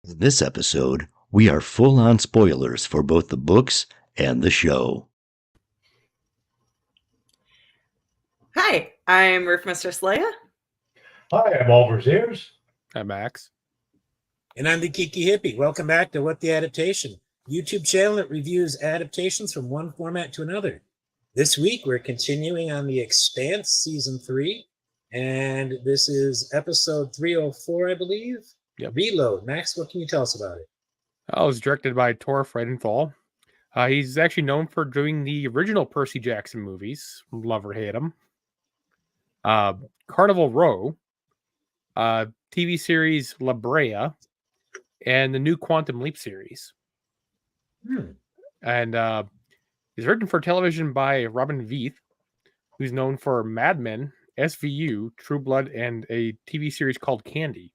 In this episode, we are full on spoilers for both the books and the show. Hi, I'm Roofmistress Leigh-A. Hi, I'm Olver's ears. I'm Max. And I'm the Geeky Hippie. Welcome back to What the Adaptation, YouTube channel that reviews adaptations from one format to another. This week, we're continuing on The Expanse Season 3, and this is episode 304, I believe. Yep. Reload. Max, what can you tell us about it? It was directed by Tor Freudenthal. He's actually known for doing the original Percy Jackson movies, love or hate him. Carnival Row, TV series La Brea, and the new Quantum Leap series. And he's written for television by Robin Veith, who's known for Mad Men, SVU, True Blood, and a TV series called Candy.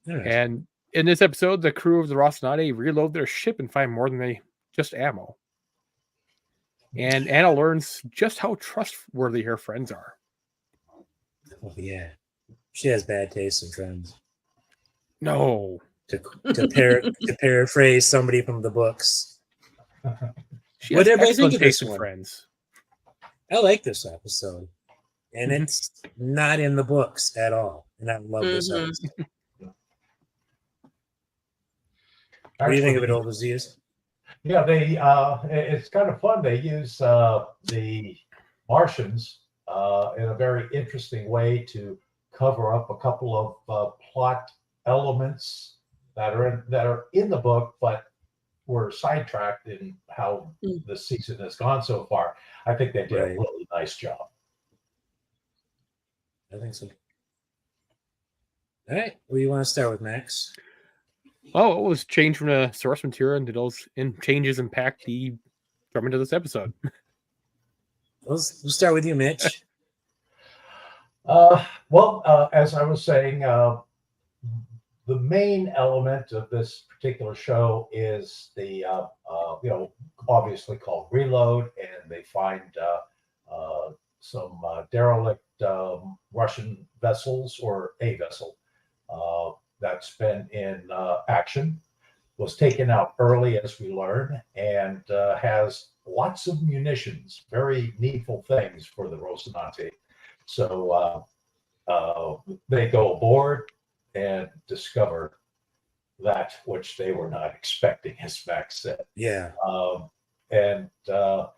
And in this episode, the crew of the Rocinante reload their ship and find more than just ammo. And Anna learns just how trustworthy her friends are. Oh, yeah. She has bad taste in friends. No. To paraphrase somebody from the books. She What has did everybody think excellent of this taste in one? friends. I like this episode. And it's not in the books at all. And I love this episode. What do you think of it, Overseas? Yeah, it's kind of fun. They use the Martians in a very interesting way to cover up a couple of plot elements that are in the book, but were sidetracked in how the season has gone so far. I think they did a really nice job. I think so. All right. What do you want to start with, Max? Oh, it was changed from the source material, and did those changes impact the from into this episode? We'll start with you, Mitch. As I was saying, the main element of this particular show is the obviously called Reload, and they find some derelict Russian vessels, or a vessel that's been in action, was taken out early, as we learn, and has lots of munitions, very needful things for the Rocinante. So they go aboard and discover that which they were not expecting, as Max said. Yeah. The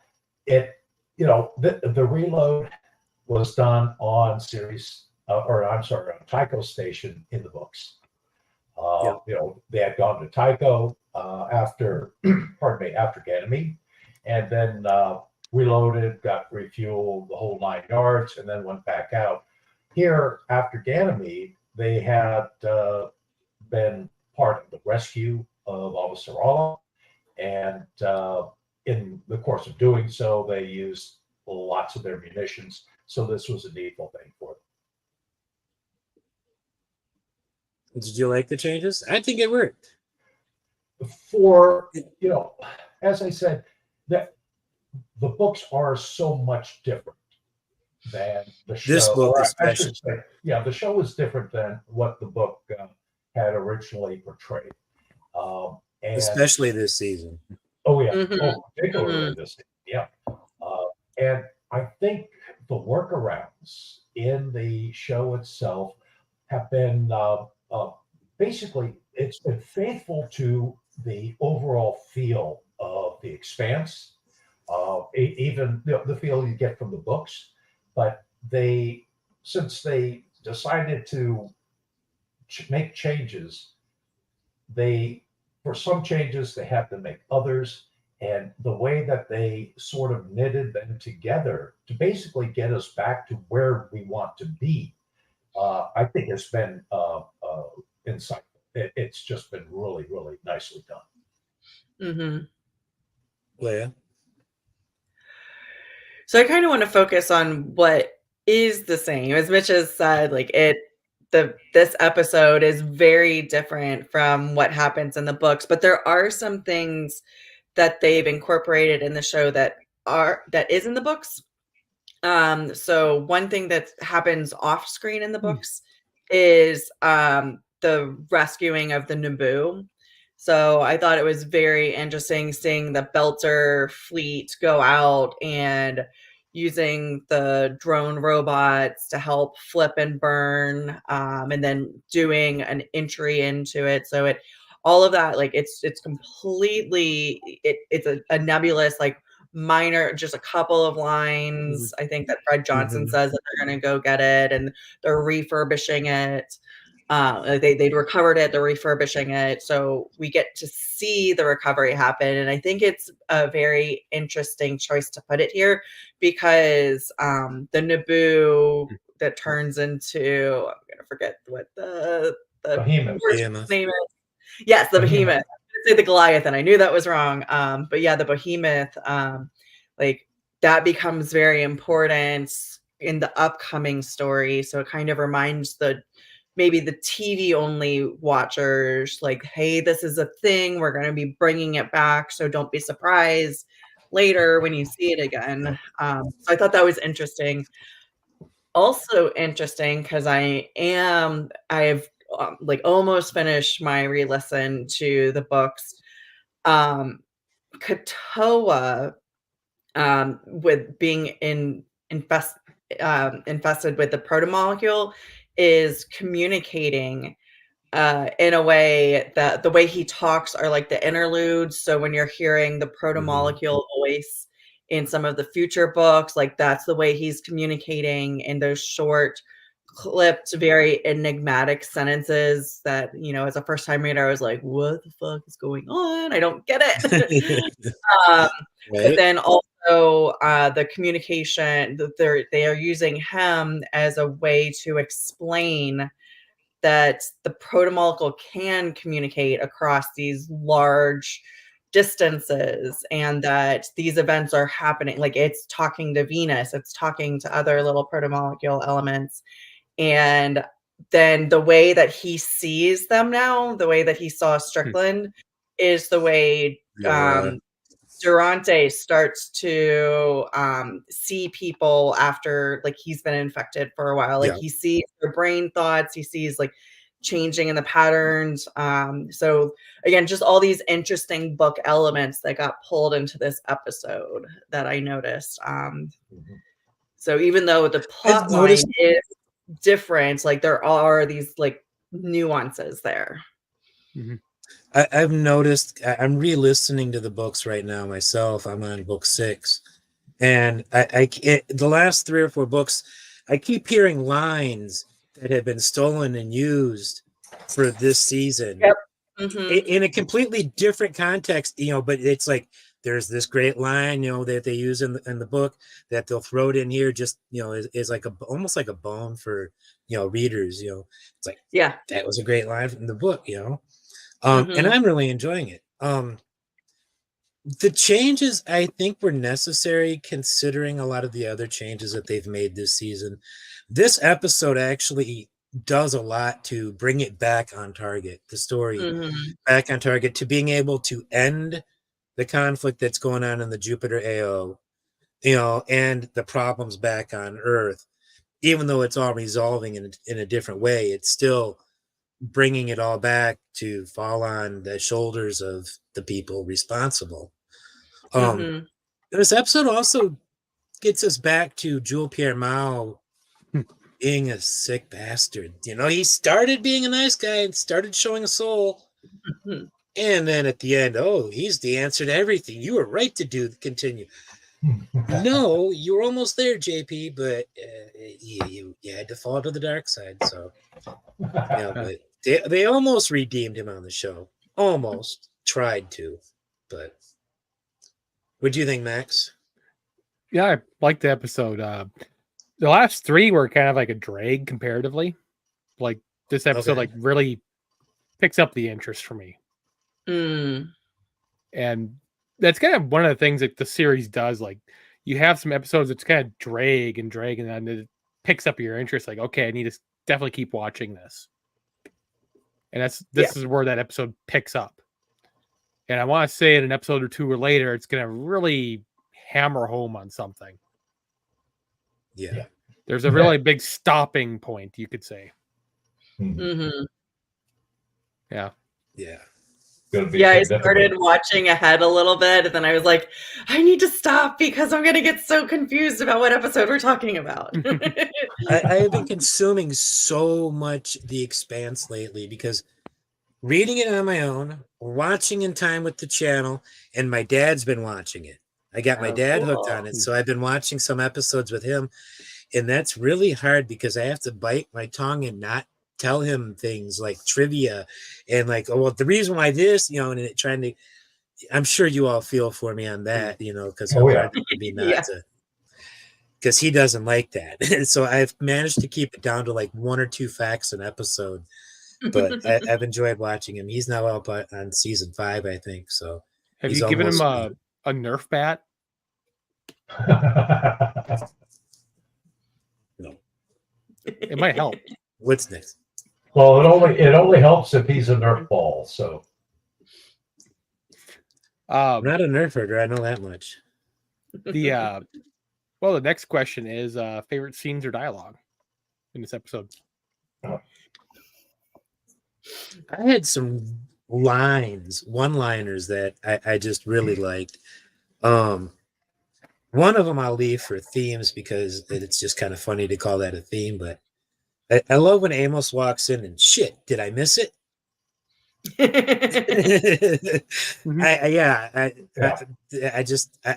Reload was done on on Tycho Station in the books. They had gone to Tycho after Ganymede, and then reloaded, got refueled, the whole 9 yards, and then went back out. Here, after Ganymede, they had been part of the rescue of Avasarala, and in the course of doing so, they used lots of their munitions. So this was a needful thing for them. Did you like the changes? I think it worked. As I said, that the books are so much different than the show. This book especially. The show is different than what the book had originally portrayed. Especially this season. Oh, yeah. Particularly this season, yeah. And I think the workarounds in the show itself have been basically, it's been faithful to the overall feel of The Expanse, even the feel you get from the books. But since they decided to make changes, for some changes, they have to make others. And the way that they sort of knitted them together to basically get us back to where we want to be, I think has been insightful. It's just been really, really nicely done. Leia? So I kind of want to focus on what is the same. As Mitch has said, this episode is very different from what happens in the books, but there are some things that they've incorporated in the show that is in the books. So one thing that happens off screen in the books is the rescuing of the Naboo. So I thought it was very interesting seeing the Belter fleet go out and using the drone robots to help flip and burn, and then doing an entry into it. So it, all of that, like it's completely, it's a nebulous, like minor, just a couple of lines. I think that Fred Johnson says that they're going to go get it and they're refurbishing it. They'd recovered it, they're refurbishing it. So we get to see the recovery happen. And I think it's a very interesting choice to put it here because the Naboo that turns into, I'm going to forget what the Behemoth. name is. Yes, the Behemoth. I was going to say the Goliath, and I knew that was wrong. But yeah, the Behemoth, like that becomes very important in the upcoming story. So it kind of reminds maybe the TV only watchers, like, hey, this is a thing. We're going to be bringing it back. So don't be surprised later when you see it again. So I thought that was interesting. Also interesting because I've like almost finished my re-listen to the books. Katoa, with being infested with the protomolecule, is communicating in a way that the way he talks are like the interludes. So when you're hearing the protomolecule voice in some of the future books, like that's the way he's communicating in those short, clipped, very enigmatic sentences that, you know, as a first time reader, I was like, what the fuck is going on? I don't get it. But then also the communication, they are using him as a way to explain that the protomolecule can communicate across these large distances and that these events are happening. Like it's talking to Venus, it's talking to other little protomolecule elements. And then the way that he sees them now, the way that he saw Strickland is the way Durante starts to see people after like he's been infected for a while. Like he sees their brain thoughts, he sees like changing in the patterns. So again, just all these interesting book elements that got pulled into this episode that I noticed. So even though the plot line is different, like there are these like nuances there. I've noticed, I'm re-listening to the books right now myself. I'm on book 6. And the last 3 or 4 books, I keep hearing lines that have been stolen and used for this season in a completely different context, you know, but it's like, there's this great line, you know, that they use in the book that they'll throw it in here just, you know, is like almost like a bone for, you know, readers, you know, it's like, yeah, that was a great line from the book, you know. And I'm really enjoying it. The changes I think were necessary considering a lot of the other changes that they've made this season. This episode actually does a lot to bring it back on target, the story back on target, to being able to end the conflict that's going on in the Jupiter AO, you know, and the problems back on Earth. Even though it's all resolving in a different way, it's still bringing it all back to fall on the shoulders of the people responsible. This episode also gets us back to Jules Pierre Mao being a sick bastard. You know, he started being a nice guy and started showing a soul. And then at the end, oh, he's the answer to everything. You were right to continue. No, you were almost there, JP, but you had to fall to the dark side. So, yeah, but they almost redeemed him on the show. Almost tried to, but what do you think, Max? Yeah, I liked the episode. The last 3 were kind of like a drag comparatively. Like this episode, like really picks up the interest for me. And that's kind of one of the things that the series does. Like you have some episodes that's kind of drag, and then it picks up your interest. Like, okay, I need to definitely keep watching this. And this is where that episode picks up. And I want to say in an episode or 2 or later, it's going to really hammer home on something. There's a really big stopping point, you could say. Yeah. Yeah. Going to be Yeah, I significant. started watching ahead a little bit, and then I was like, I need to stop because I'm going to get so confused about what episode we're talking about. I have been consuming so much The Expanse lately because reading it on my own, watching in time with the channel, and my dad's been watching it. I got my Oh, dad hooked cool. on it, so I've been watching some episodes with him, and that's really hard because I have to bite my tongue and not tell him things like trivia and like, oh, well, the reason why this, and trying to. I'm sure you all feel for me on that, because how Oh, yeah. hard it can be not Yeah. to. Because he doesn't like that, so I've managed to keep it down to like 1 or 2 facts an episode. But I've enjoyed watching him. He's now up on season 5, I think. So Have he's you given him almost a Nerf bat? no. It might help. What's next? Well, it only helps if he's a Nerf ball. So I'm not a Nerf herder. I know that much. The next question is favorite scenes or dialogue in this episode. I had some one-liners that I just really liked. One of them I'll leave for themes because it's just kind of funny to call that a theme. But I love when Amos walks in and shit. Did I miss it? I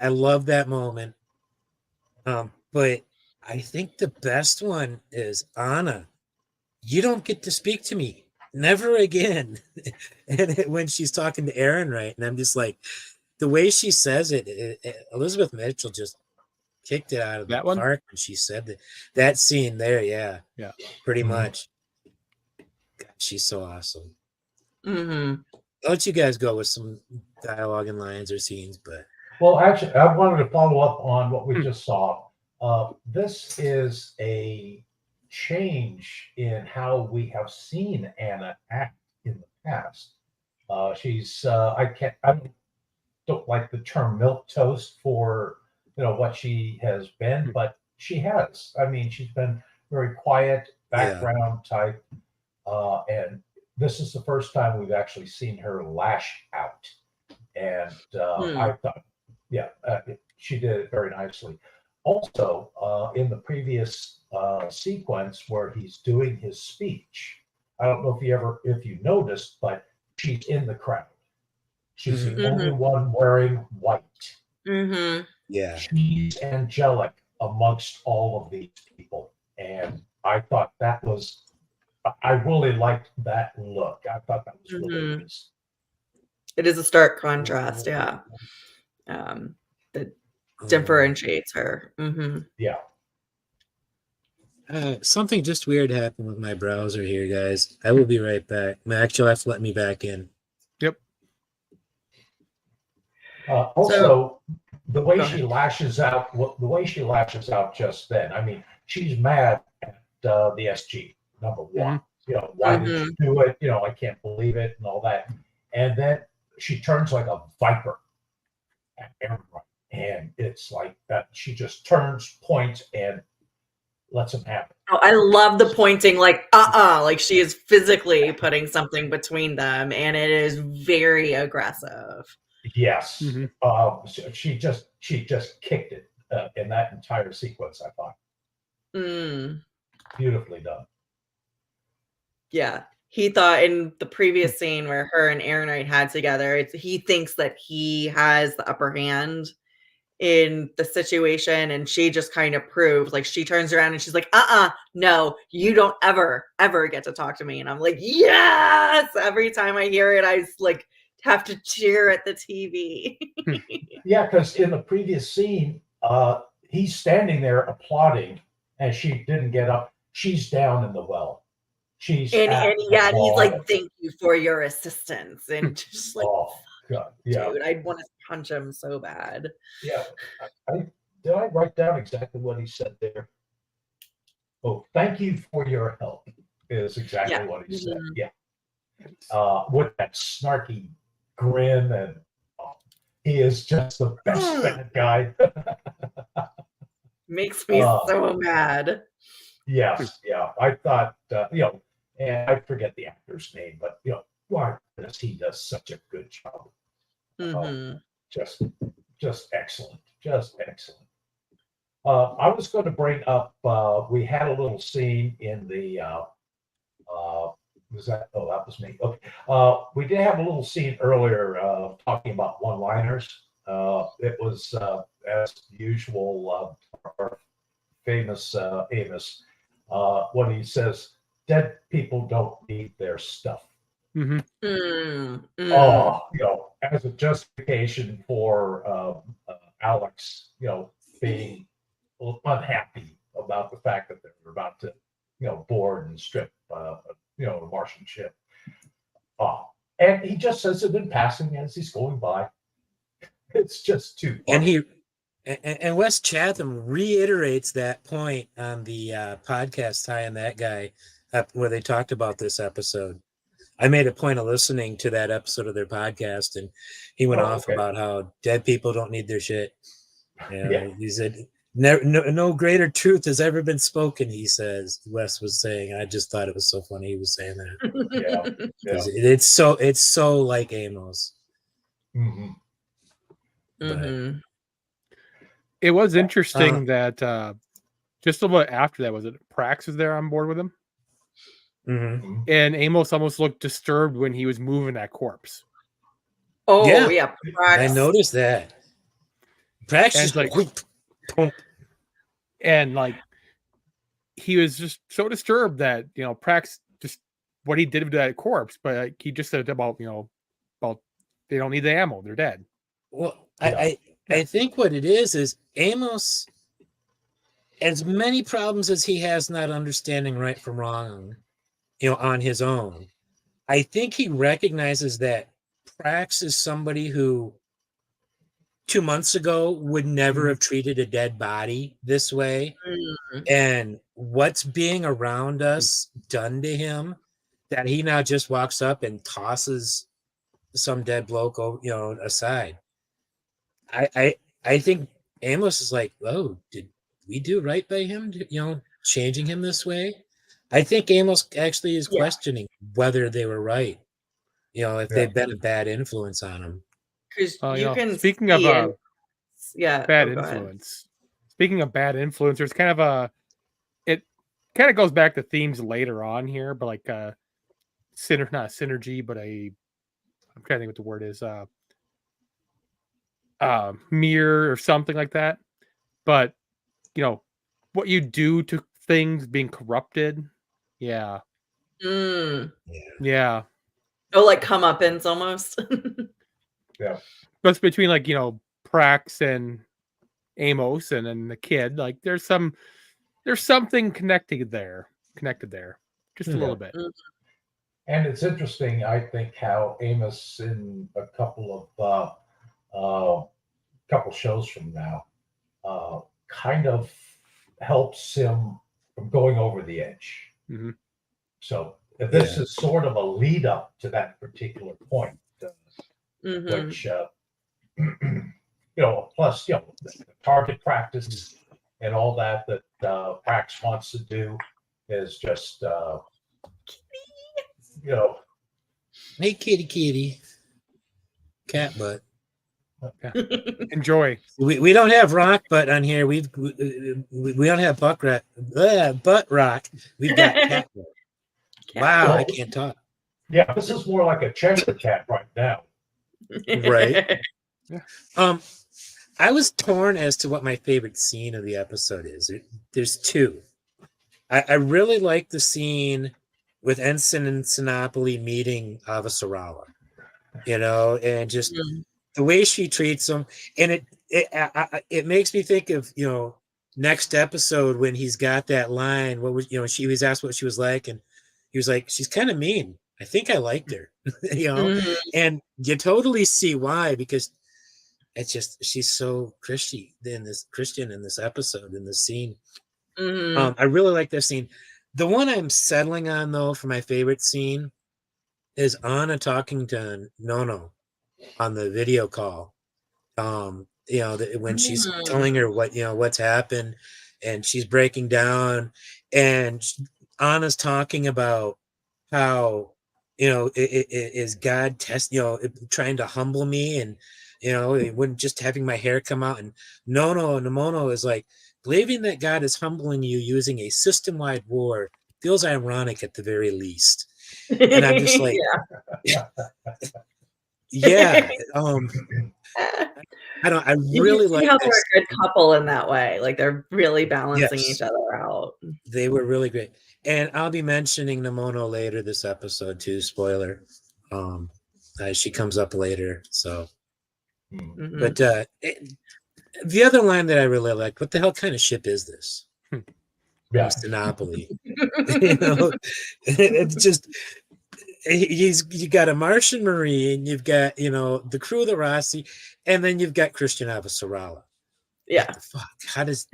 love that moment. But I think the best one is Anna. You don't get to speak to me, never again. And when she's talking to Aaron, right, and I'm just like, the way she says it, Elizabeth Mitchell just kicked it out of the park when she said that scene there. Yeah, pretty much. God, she's so awesome. Mm-hmm. I'll let you guys go with some dialogue and lines or scenes, but well, actually, I wanted to follow up on what we just saw. This is a change in how we have seen Anna act in the past. She's I don't like the term milquetoast for what she has been, but she has. I mean, she's been very quiet, background type, and this is the first time we've actually seen her lash out, and I thought, she did it very nicely. Also, in the previous sequence where he's doing his speech, I don't know if you noticed, but she's in the crowd. She's the only one wearing white. Mm-hmm. Yeah, she's angelic amongst all of these people, and I thought I really liked that look. I thought that was really nice. It is a stark contrast, yeah. That differentiates her. Mm-hmm. Yeah. Something just weird happened with my browser here, guys. I will be right back. Max, you'll have to let me back in. Yep. Also, the way she lashes out just then, I mean, she's mad at the SG, number one. Why did you do it? I can't believe it and all that. And then she turns like a viper at everyone. And it's like that. She just turns, points, and lets him have it. Oh, I love the pointing, like she is physically putting something between them, and it is very aggressive. Yes. She just kicked it in that entire sequence, I thought. Beautifully done. Yeah. He thought in the previous scene where her and Aaronite had together, he thinks that he has the upper hand in the situation, and she just kind of proves, like, she turns around and she's like, no, you don't ever get to talk to me. And I'm like, yes, every time I hear it, I like have to cheer at the TV. Yeah, because in the previous scene, he's standing there applauding, and she didn't get up. She's down in the well. And he's like, thank you for your assistance, and just like, oh God, yeah, dude, I'd want to punch him so bad. Yeah, did I write down exactly what he said there? Oh, thank you for your help is exactly what he said. Yeah, with that snarky grin, and he is just the best bad guy. Makes me so mad. Yes, yeah. I thought, and I forget the actor's name, but why, he does such a good job. Mhm. Just excellent, just excellent. I was going to bring up. We had a little scene in the. Was that? Oh, that was me. Okay. We did have a little scene earlier talking about one-liners. It was as usual. Our famous Amos when he says, "Dead people don't need their stuff." Mm-hmm. Oh, as a justification for Alex, being unhappy about the fact that they're about to, board and strip, the Martian ship. And he just says it in passing as he's going by. It's just too funny. And Wes Chatham reiterates that point on the podcast, Ty and that guy, where they talked about this episode. I made a point of listening to that episode of their podcast, and he went off about how dead people don't need their shit. He said, no greater truth has ever been spoken, he says. Wes was saying, I just thought it was so funny he was saying that. It's so like Amos. Mm-hmm. Mhm. It was interesting that just a little bit after that, was it Prax was there on board with him? Mm-hmm. And Amos almost looked disturbed when he was moving that corpse. Oh Yeah. yeah, I noticed that. Prax is like, and like he was just so disturbed that Prax just what he did to that corpse, but like, he just said about about they don't need the ammo, they're dead. Well, I think what it is Amos, as many problems as he has not understanding right from wrong, on his own, I think he recognizes that Prax is somebody who 2 months ago would never have treated a dead body this way. Mm-hmm. And what's being around us done to him that he now just walks up and tosses some dead bloke, aside. I think Amos is like, oh, did we do right by him? Changing him this way. I think Amos actually is questioning whether they were right. If they've been a bad influence on him. Because you can. Speaking of bad go influence. Ahead. Speaking of bad influence, there's kind of it kind of goes back to themes later on here, but like not synergy, but I'm trying to think what the word is. Mirror or something like that. But what you do to things being corrupted. Yeah. Yeah. Oh, like comeuppance almost. Yeah. But it's between like, Prax and Amos and then the kid. Like there's something connected there. Just a little bit. And it's interesting, I think, how Amos in a couple shows from now kind of helps him from going over the edge. Mm-hmm. So this is sort of a lead up to that particular point, which plus the target practice and all that Prax wants to do is just hey kitty cat butt. Enjoy. We don't have rock butt on here. We don't have butt rock. We've got cat butt. Wow, I can't talk. Yeah, this is more like a Cheshire cat right now. Right. Yeah. I was torn as to what my favorite scene of the episode is. There's two. I really like the scene with Ensign and Sinopoli meeting Avasarala, and just the way she treats him. And it makes me think of, next episode when he's got that line, what was, she was asked what she was like. And he was like, she's kind of mean. I think I liked her, and you totally see why, because it's just, she's so Christian in this episode, in this scene. I really like this scene. The one I'm settling on, though, for my favorite scene is Anna talking to Nono on the video call. When she's telling her what's happened, and she's breaking down, and Anna's talking about how is God trying to humble me, and it wouldn't just having my hair come out. And no, Namono is like, believing that God is humbling you using a system-wide war feels ironic at the very least. And I'm just like, yeah. I You really can see like how this. they're a good couple in that way. Like they're really balancing Yes. each other out. They were really great. And I'll be mentioning Namono later this episode too, spoiler. She comes up later. So, but the other line that I really liked, what the hell kind of ship is this? Yeah. Monopoly. It's just, you got a Martian Marine, you've got, the crew of the Rossi, and then you've got Christian Avasarala. Yeah. What the fuck? How does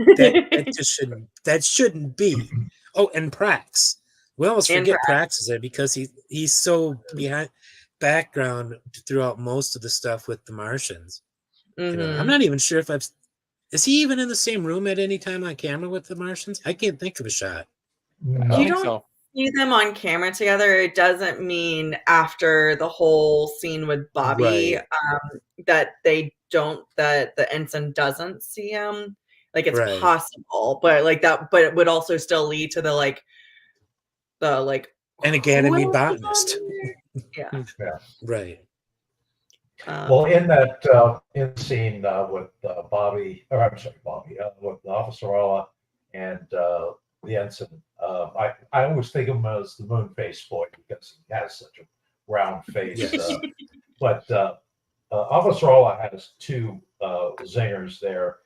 that shouldn't be. Oh, and Prax. We almost forget Prax is there because he's so behind background throughout most of the stuff with the Martians. I'm not even sure if is he even in the same room at any time on camera with the Martians? I can't think of a shot. You don't see them on camera together. It doesn't mean after the whole scene with Bobby that the ensign doesn't see him. Like it's possible, but but it would also still lead to the and Academy botanist. Yeah. Right. Well, in that in the scene with Bobby, with Avasarala and the ensign, I always think of him as the moon face boy because he has such a round face. But Avasarala has two zingers there.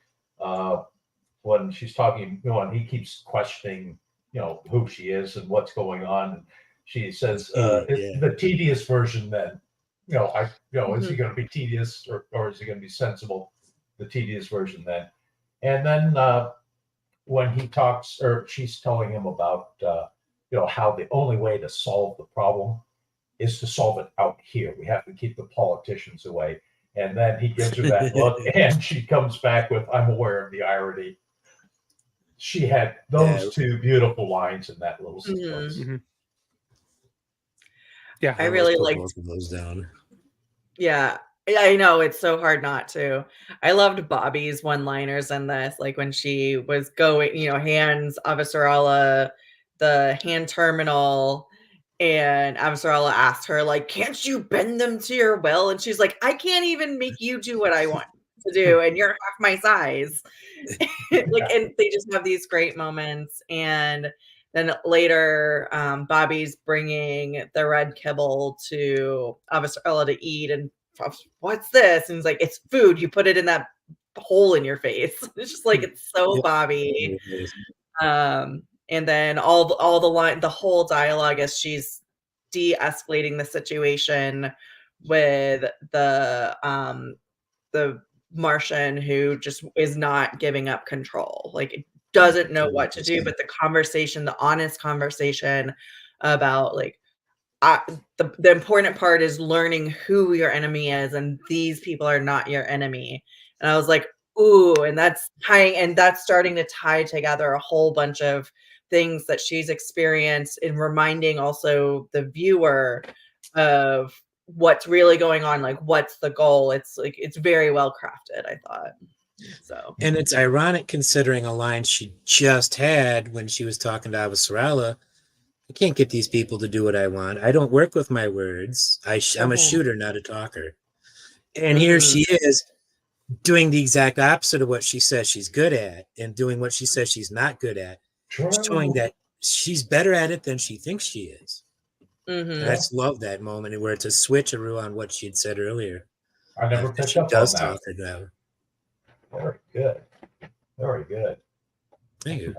When she's talking, and he keeps questioning, who she is and what's going on. And she says, the tedious version then. Is he going to be tedious or is he going to be sensible? The tedious version then. And then when he talks, or she's telling him about, how the only way to solve the problem is to solve it out here. We have to keep the politicians away. And then he gives her that look and she comes back with, I'm aware of the irony. She had those two beautiful lines in that little sequence. Yeah, I really liked both of those down. Yeah, I know it's so hard not to. I loved Bobby's one-liners in this, like when she was going, hands Avasarala the hand terminal, and Avasarala asked her, like, "Can't you bend them to your will?" And she's like, "I can't even make you do what I want to do, and you're half my size." And they just have these great moments, and then later, Bobby's bringing the red kibble to Avasarala to eat, and what's this? And he's like, "It's food. You put it in that hole in your face." It's just like it's so Bobby. And then all the whole dialogue as she's de-escalating the situation with the Martian who just is not giving up control. Like doesn't know what to do, but the honest conversation about the important part is learning who your enemy is, and these people are not your enemy. And I was like, ooh, and that's starting to tie together a whole bunch of things that she's experienced and reminding also the viewer of what's really going on, like what's the goal. It's very well crafted, I thought. So, and it's ironic considering a line she just had when she was talking to Avasarala. I can't get these people to do what I want. I don't work with my words. I'm a shooter, not a talker. And here she is doing the exact opposite of what she says she's good at and doing what she says she's not good at, showing that she's better at it than she thinks she is. And I just love that moment where it's a switcheroo on what she had said earlier. I never picked up on that. Very good. Very good. Thank you.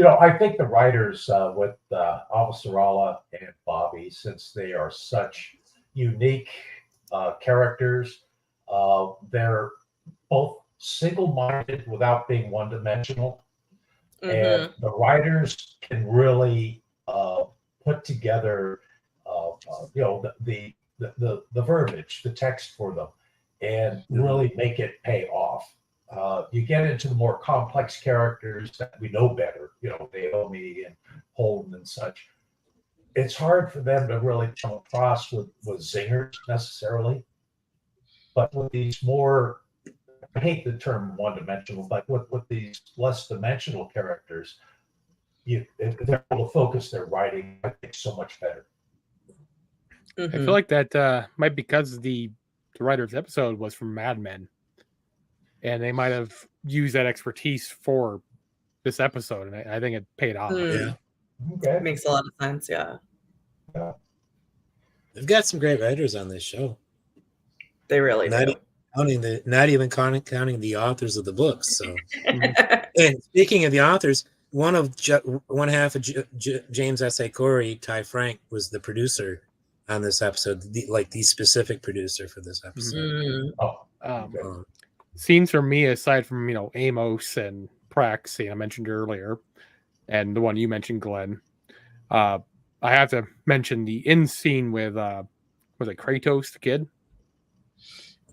I think the writers with Avasarala and Bobby, since they are such unique characters, they're both single-minded without being one-dimensional. And the writers can really put together, the verbiage, the text for them, and really make it pay off. You get into the more complex characters that we know better, Naomi and Holden and such. it's hard for them to really come across with zingers necessarily. But with these more, I hate the term one-dimensional, but with these less dimensional characters, if they're able to focus their writing, I think, so much better. I feel like that might be because the writer of the episode was from Mad Men, and they might have used that expertise for this episode, and I think it paid off. Yeah. Okay. Makes a lot of sense. Yeah. They've got some great writers on this show. They really Not do. Not even counting the authors of the books. So, and speaking of the authors, one half of James S.A. Corey, Ty Frank, was the producer on this episode, the specific producer for this episode. Scenes for me, aside from Amos and Prax, I mentioned earlier, and the one you mentioned, Glenn, I have to mention the end scene with was it Kratos, the kid?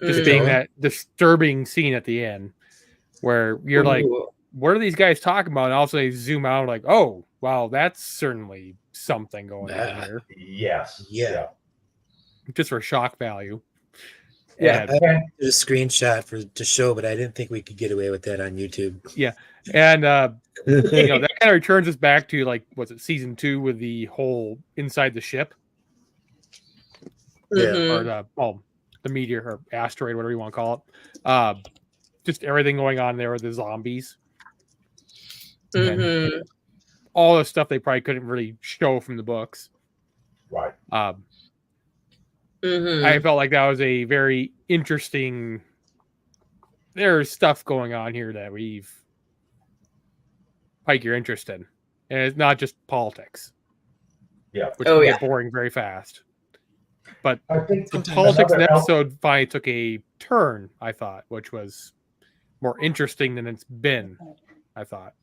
Just being that disturbing scene at the end where you're like, what are these guys talking about? And also they zoom out like, oh, wow, that's certainly something going on here. Yes. Yeah. Just for shock value. Yeah. I did a screenshot to show, but I didn't think we could get away with that on YouTube. Yeah. And that kind of returns us back to was it season 2 with the whole inside the ship? Yeah. Or the meteor or asteroid, whatever you want to call it. Just everything going on there with the zombies. And all the stuff they probably couldn't really show from the books. Right. I felt like that was a very interesting. There's stuff going on here that we've piqued your interest in, and it's not just politics. Yeah, which can get boring very fast. But I think the politics in the episode finally took a turn, I thought, which was more interesting than it's been, I thought.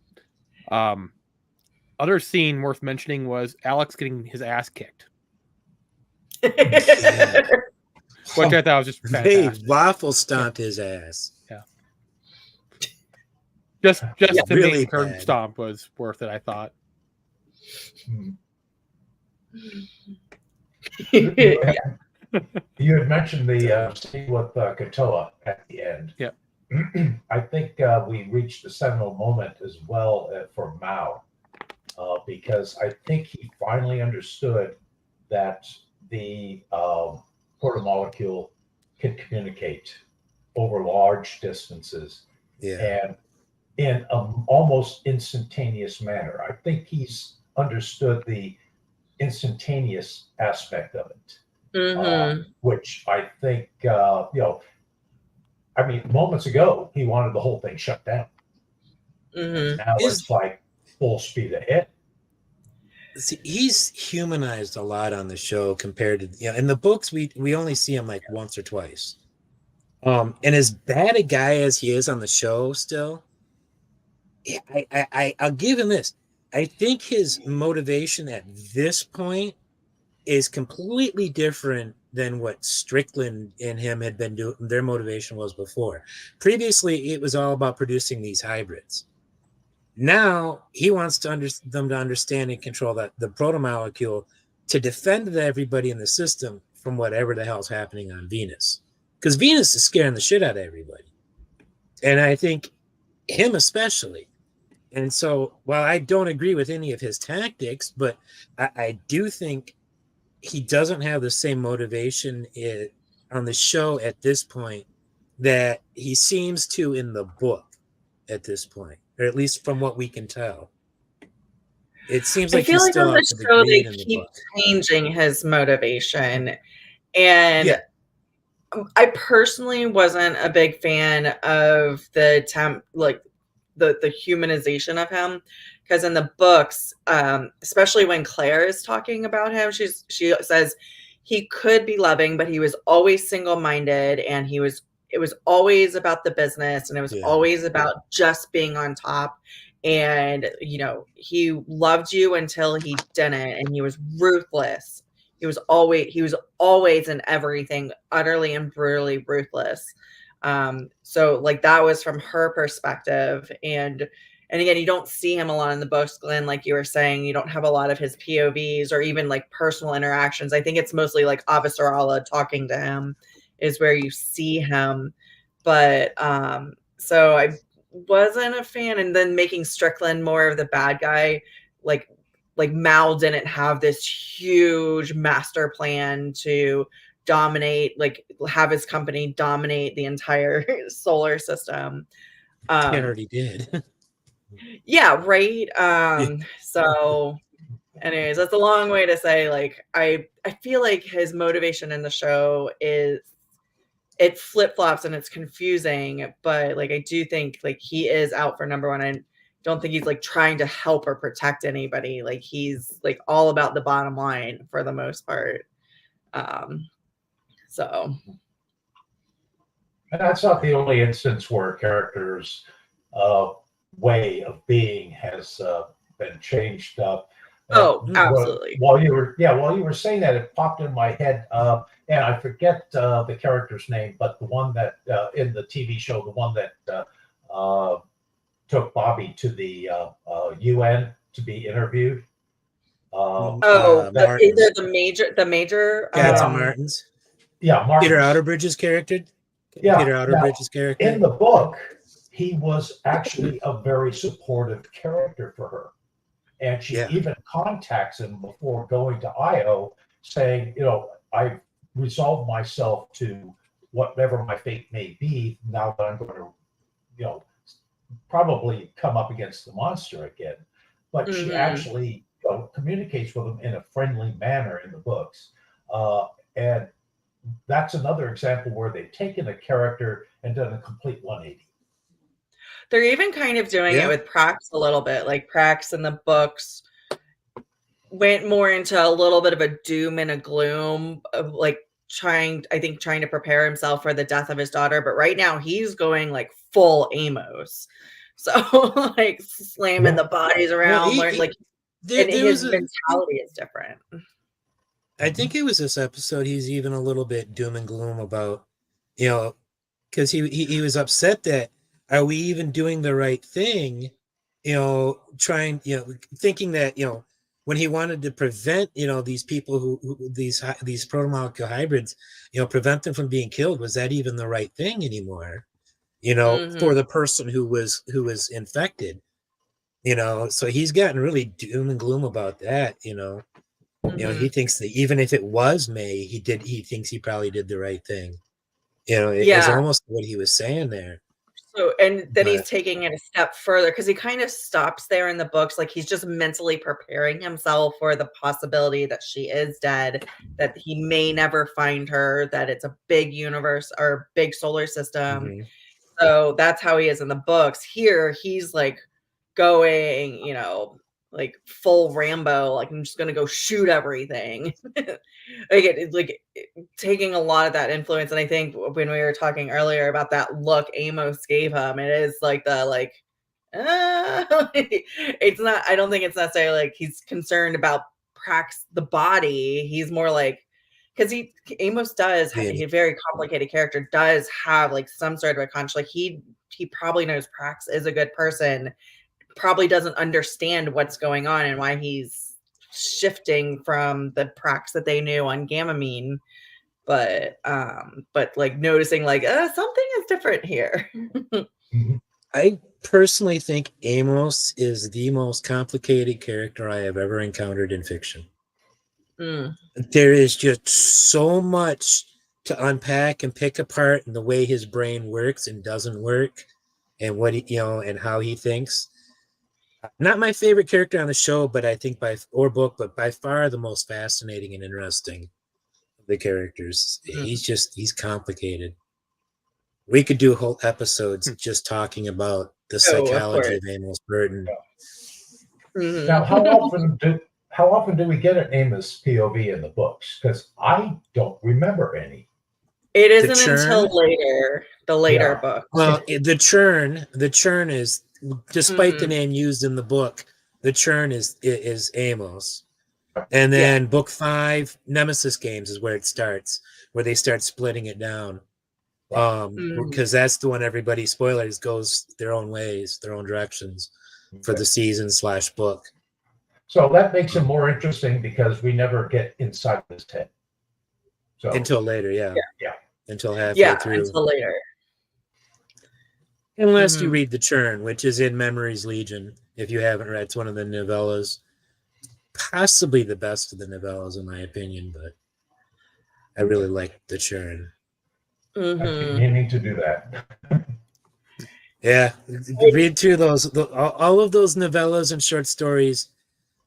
Other scene worth mentioning was Alex getting his ass kicked. Which I thought was just fantastic. They waffle stomped his ass. Yeah. Just to really make curb stomp was worth it, I thought. You had mentioned the scene with Katoa at the end. Yeah. I think we reached a seminal moment as well for Mao, because I think he finally understood that the protomolecule can communicate over large distances and in an almost instantaneous manner. I think he's understood the instantaneous aspect of it. Which I think, moments ago, he wanted the whole thing shut down. Now it's like full speed ahead. See, he's humanized a lot on the show compared to, in the books, we only see him like once or twice. And as bad a guy as he is on the show still, I'll give him this. I think his motivation at this point is completely different than what Strickland and him had been doing. Their motivation was before. Previously, it was all about producing these hybrids. Now he wants them to understand and control the protomolecule to defend everybody in the system from whatever the hell's happening on Venus. Because Venus is scaring the shit out of everybody. And I think him especially. And so, while I don't agree with any of his tactics, but I do think he doesn't have the same motivation on the show at this point that he seems to in the book at this point, or at least from what we can tell. It seems like he's still on the show they keep changing his motivation, and I personally wasn't a big fan of the the humanization of him, because in the books, especially when Claire is talking about him, she says he could be loving, but he was always single-minded, and it was always about the business, and it was always about just being on top. And he loved you until he didn't, and he was ruthless. He was always in everything, utterly and brutally ruthless. So that was from her perspective, and And again, you don't see him a lot in the books, Glenn, like you were saying. You don't have a lot of his POVs or even like personal interactions. I think it's mostly like Avasarala talking to him is where you see him. But so I wasn't a fan. And then making Strickland more of the bad guy, like Mal didn't have this huge master plan to dominate, like have his company dominate the entire solar system. He already did. Yeah, right. So anyways, that's a long way to say, like, I feel like his motivation in the show is it flip-flops and it's confusing, but like I do think like he is out for number one. I don't think he's like trying to help or protect anybody. Like he's like all about the bottom line for the most part. So And that's not the only instance where a character's way of being has been changed up. oh, absolutely. While you were saying that, it popped in my head, and I forget the character's name, but the one that in the TV show, the one that took Bobby to the UN to be interviewed. Either the major Captain Martin's. Yeah, Martin's. Peter Outerbridge's character. Yeah, Peter Outerbridge's character. In the book, he was actually a very supportive character for her. And she even contacts him before going to Io saying, you know, I've resolved myself to whatever my fate may be now that I'm going to, you know, probably come up against the monster again. But she actually communicates with him in a friendly manner in the books. And that's another example where they've taken a character and done a complete 180. They're even kind of doing it with Prax a little bit. Like Prax in the books went more into a little bit of a doom and a gloom of like trying to prepare himself for the death of his daughter. But right now he's going like full Amos. So like slamming the bodies around, his mentality is different. I think it was this episode he's even a little bit doom and gloom about, you know, because he was upset that, are we even doing the right thing? You know, trying, you know, thinking that, you know, when he wanted to prevent, you know, these people who these protomolecule hybrids, you know, prevent them from being killed, was that even the right thing anymore? You know, for the person who was infected, you know, so he's gotten really doom and gloom about that, you know. You know, he thinks that even if it was May, he thinks he probably did the right thing. You know, it was almost what he was saying there. So, and then he's taking it a step further because he kind of stops there in the books. Like he's just mentally preparing himself for the possibility that she is dead, that he may never find her, that it's a big universe or big solar system. So that's how he is in the books. Here, he's like going, you know, like full Rambo, like I'm just gonna go shoot everything. like taking a lot of that influence. And I think when we were talking earlier about that look Amos gave him, it is like the it's not, I don't think it's necessarily like he's concerned about Prax the body. He's more like, because Amos does, he's a very complicated character, does have like some sort of a conscience. Like he probably knows Prax is a good person, probably doesn't understand what's going on and why he's shifting from the Prax that they knew on Gamamine, but like noticing like something is different here. I personally think Amos is the most complicated character I have ever encountered in fiction. There is just so much to unpack and pick apart in the way his brain works and doesn't work, and what he, you know, and how he thinks. Not my favorite character on the show, but I think but by far the most fascinating and interesting of the characters. He's complicated. We could do whole episodes just talking about the psychology of Amos Burton. Now, how often do we get an Amos POV in the books? Because I don't remember any. It isn't until the later book. Well, the churn is, despite the name used in the book, the churn is Amos. And then book 5, Nemesis Games, is where it starts, where they start splitting it down. Because that's the one everybody, spoilers, goes their own ways, their own directions. for the season / book. So that makes him more interesting because we never get inside his head. So Until later, yeah. Until halfway through. Until later. Unless you read The Churn, which is in Memories Legion. If you haven't read, it's one of the novellas. Possibly the best of the novellas, in my opinion, but I really like The Churn. I keep meaning to do that. Yeah, read through those. All of those novellas and short stories,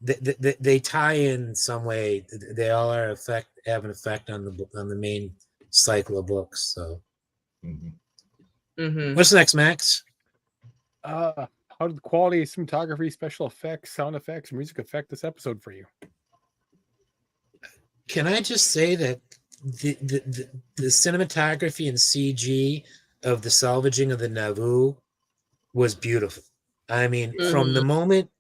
they tie in some way. They all have an effect on the main cycle of books. So, what's next, Max? How did the quality of cinematography, special effects, sound effects, music affect this episode for you? Can I just say that the cinematography and CG of the salvaging of the Nauvoo was beautiful. I mean, from the moment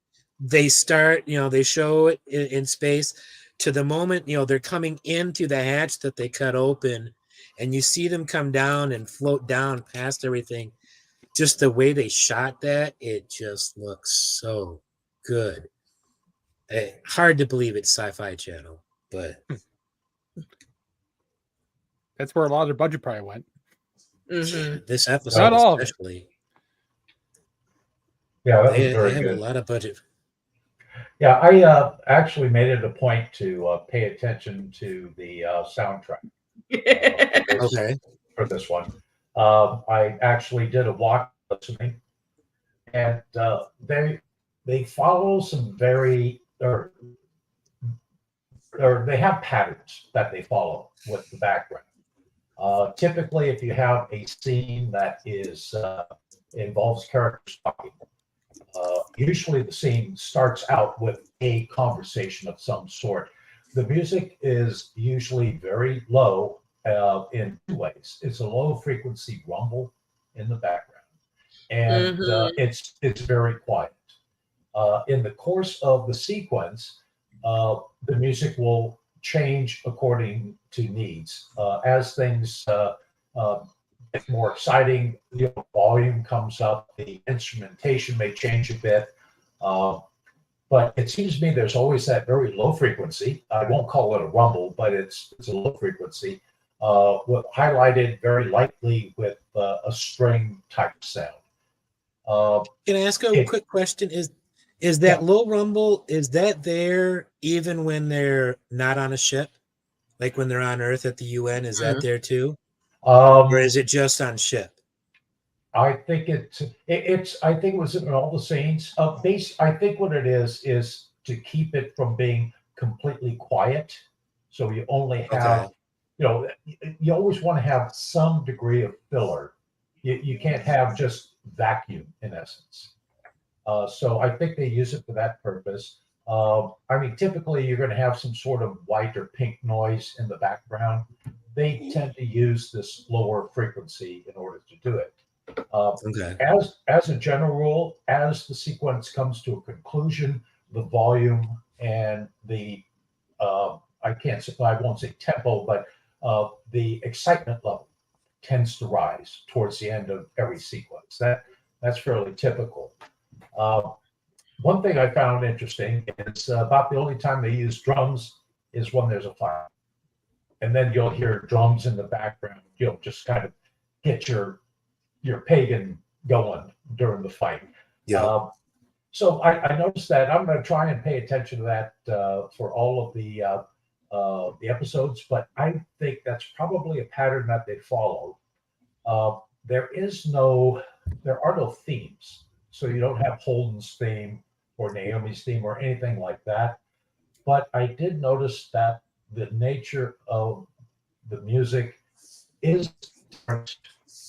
they start, they show it in space to the moment, they're coming into the hatch that they cut open and you see them come down and float down past everything. Just the way they shot that, it just looks so good. Hard to believe it's Sci-Fi Channel, but that's where a lot of their budget probably went. This episode, not all especially. Yeah, that was They very have good. a lot of budget. Yeah, I actually made it a point to pay attention to the soundtrack for this one. I actually did a walk listening, and they follow some very or they have patterns that they follow with the background. Typically, if you have a scene that involves characters talking, usually the scene starts out with a conversation of some sort. The music is usually very low in two ways. It's a low frequency rumble in the background, and it's very quiet. In the course of the sequence, the music will change according to needs. As things get more exciting, the volume comes up, the instrumentation may change a bit. But it seems to me there's always that very low frequency. I won't call it a rumble, but it's a low frequency, highlighted very lightly with a string type sound. Can I ask a quick question? Is that low rumble, is that there even when they're not on a ship? Like when they're on Earth at the UN, is that there too? Or is it just on ship? I think I think it was in all the scenes. I think what it is to keep it from being completely quiet. So you only have, you always want to have some degree of filler. You can't have just vacuum in essence. So I think they use it for that purpose. I mean, typically you're going to have some sort of white or pink noise in the background. They tend to use this lower frequency in order to do it. As a general rule, as the sequence comes to a conclusion, the volume and the I won't say tempo, but the excitement level tends to rise towards the end of every sequence. That's fairly typical. One thing I found interesting is about the only time they use drums is when there's a fire, and then you'll hear drums in the background. You'll just kind of get your pagan going during the fight. So I noticed that. I'm going to try and pay attention to that for all of the episodes, but I think that's probably a pattern that they follow. There are no themes, so you don't have Holden's theme or Naomi's theme or anything like that. But I did notice that the nature of the music is different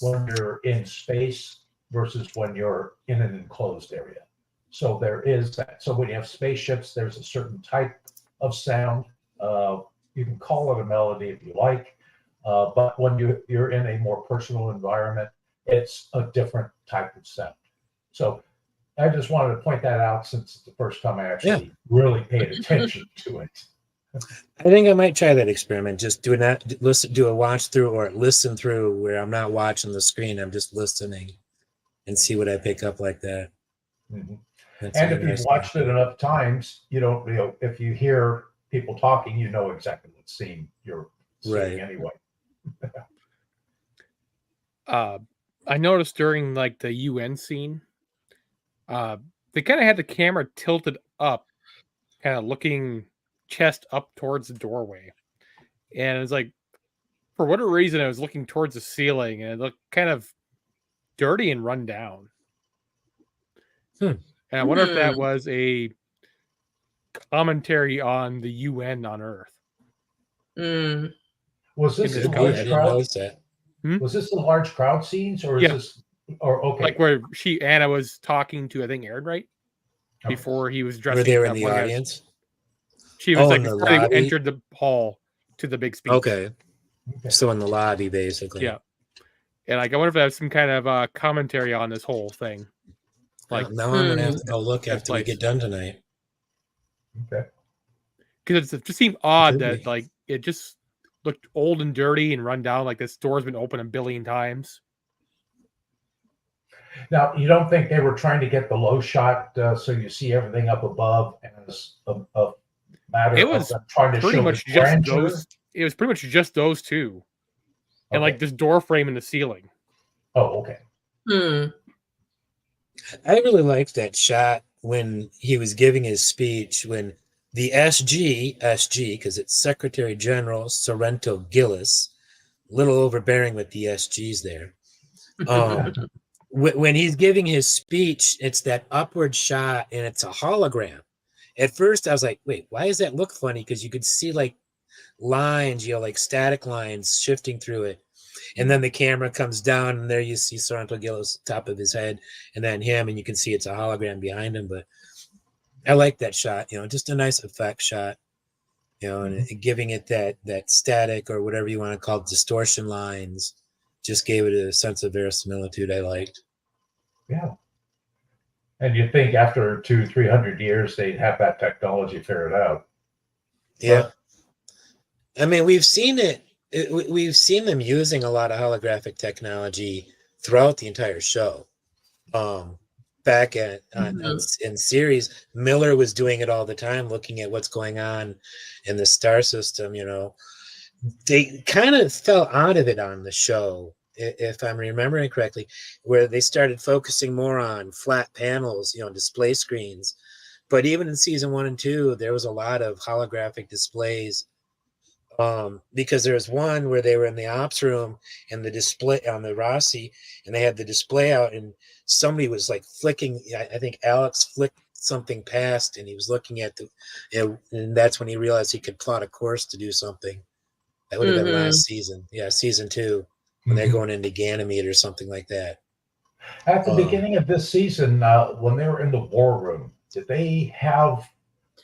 when you're in space versus when you're in an enclosed area. So there is that. So when you have spaceships, there's a certain type of sound. You can call it a melody if you like, but when you're in a more personal environment, it's a different type of sound. So I just wanted to point that out since it's the first time I actually really paid attention to it. I think I might try that experiment. Just do a watch through or listen through where I'm not watching the screen. I'm just listening and see what I pick up like that. Mm-hmm. That's And very if you've nice. watched it enough times, you don't, if you hear people talking, you know exactly what scene you're seeing Right. anyway. I noticed during like the UN scene, they kind of had the camera tilted up, kind of looking chest up towards the doorway. And it's like, for whatever reason, I was looking towards the ceiling and it looked kind of dirty and run down. And I wonder if that was a commentary on the UN on Earth. Was this In the this I large didn't crowd? notice that. Was this the large crowd scenes, or is Yeah. this? Or okay, Like where Anna was talking to, I think, Aaron, right? Okay. Before he was dressing. Were they up in the one guy. audience? She was like in the before they lobby? entered the hall to the big speech. Okay. So in the lobby, basically. Yeah. And like, I wonder if that's some kind of commentary on this whole thing. Like, Now I'm gonna have to go look Good after we place. get done tonight. Okay. because it just seemed odd Could that be. like it just looked old and dirty and run down. Like this door's been open a billion times. Now, you don't think they were trying to get the low shot so you see everything up above as a matter It of was them trying to pretty show much the just grandeur? those. It was pretty much just those two, and like Okay. this door frame in the ceiling. Oh, okay. I really liked that shot when he was giving his speech, when the SG, because it's Secretary General Sorrento Gillis, a little overbearing with the SGs there. When he's giving his speech, it's that upward shot and it's a hologram. At first, I was like, wait, why does that look funny? Because you could see like lines, like static lines shifting through it. And then the camera comes down and there you see Sorrento Gillis top of his head and then him, and you can see it's a hologram behind him. But I like that shot, just a nice effect shot, and giving it that static or whatever you want to call it, distortion lines, just gave it a sense of verisimilitude I liked. Yeah. And you think after 200-300 years they'd have that technology figured out? Yeah. I mean, we've seen it. We've seen them using a lot of holographic technology throughout the entire show. Back in series, Miller was doing it all the time, looking at what's going on in the star system. They kind of fell out of it on the show, if I'm remembering correctly, where they started focusing more on flat panels, display screens. But even in season 1 and 2, there was a lot of holographic displays. Because there was one where they were in the ops room and the display on the Rossi, and they had the display out, and somebody was like flicking. I think Alex flicked something past, and he was looking at and that's when he realized he could plot a course to do something. That would have been last season. Yeah, season 2, when they're going into Ganymede or something like that. At the beginning of this season, when they were in the war room, did they have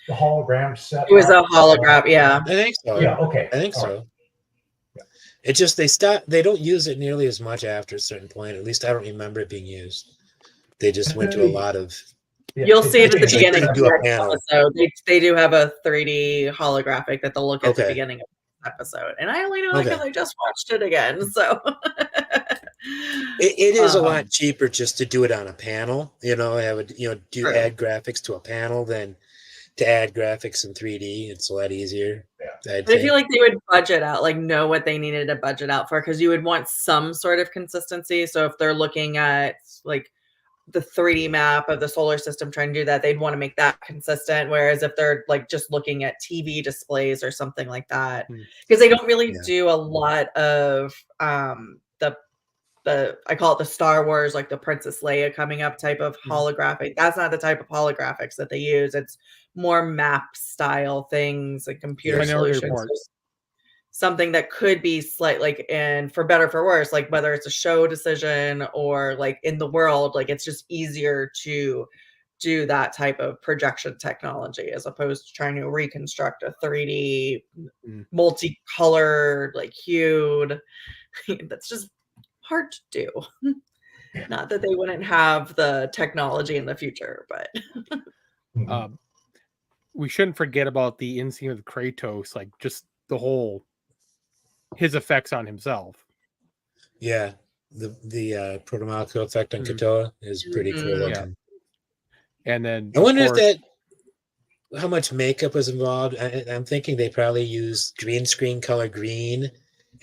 the hologram set? It was a hologram, yeah. I think so. Yeah, okay. I think All so. right. Yeah. It's just they don't use it nearly as much after a certain point. At least I don't remember it being used. They just went to a lot of. Yeah, You'll see it at the It's like beginning they of do a the next panel. episode. They do have a 3D holographic that they'll look at the Okay. beginning of the episode. And I only know that because Okay. I just watched it again. So It is a lot cheaper just to do it on a panel. I would True. add graphics to a panel than to add graphics in 3D. It's a lot easier. Yeah. I feel like they would budget out, like know what they needed to budget out for, because you would want some sort of consistency. So if they're looking at like the 3D map of the solar system, trying to do that, they'd want to make that consistent. Whereas if they're like just looking at TV displays or something like that, because they don't really do a lot of the I call it the Star Wars, like the Princess Leia coming up type of holographic. That's not the type of holographics that they use. It's more map style things, like computer solutions. So something that could be slight, like, and for better for worse, like whether it's a show decision or like in the world, like it's just easier to do that type of projection technology as opposed to trying to reconstruct a 3D multicolored, like hued. That's just hard to do. Not that they wouldn't have the technology in the future, but we shouldn't forget about the in scene with Kratos, like just the whole his effects on himself. Yeah, the protomolecule effect on Katoa is pretty cool looking. And then I wonder course, if how much makeup was involved. I'm thinking they probably used green screen color green,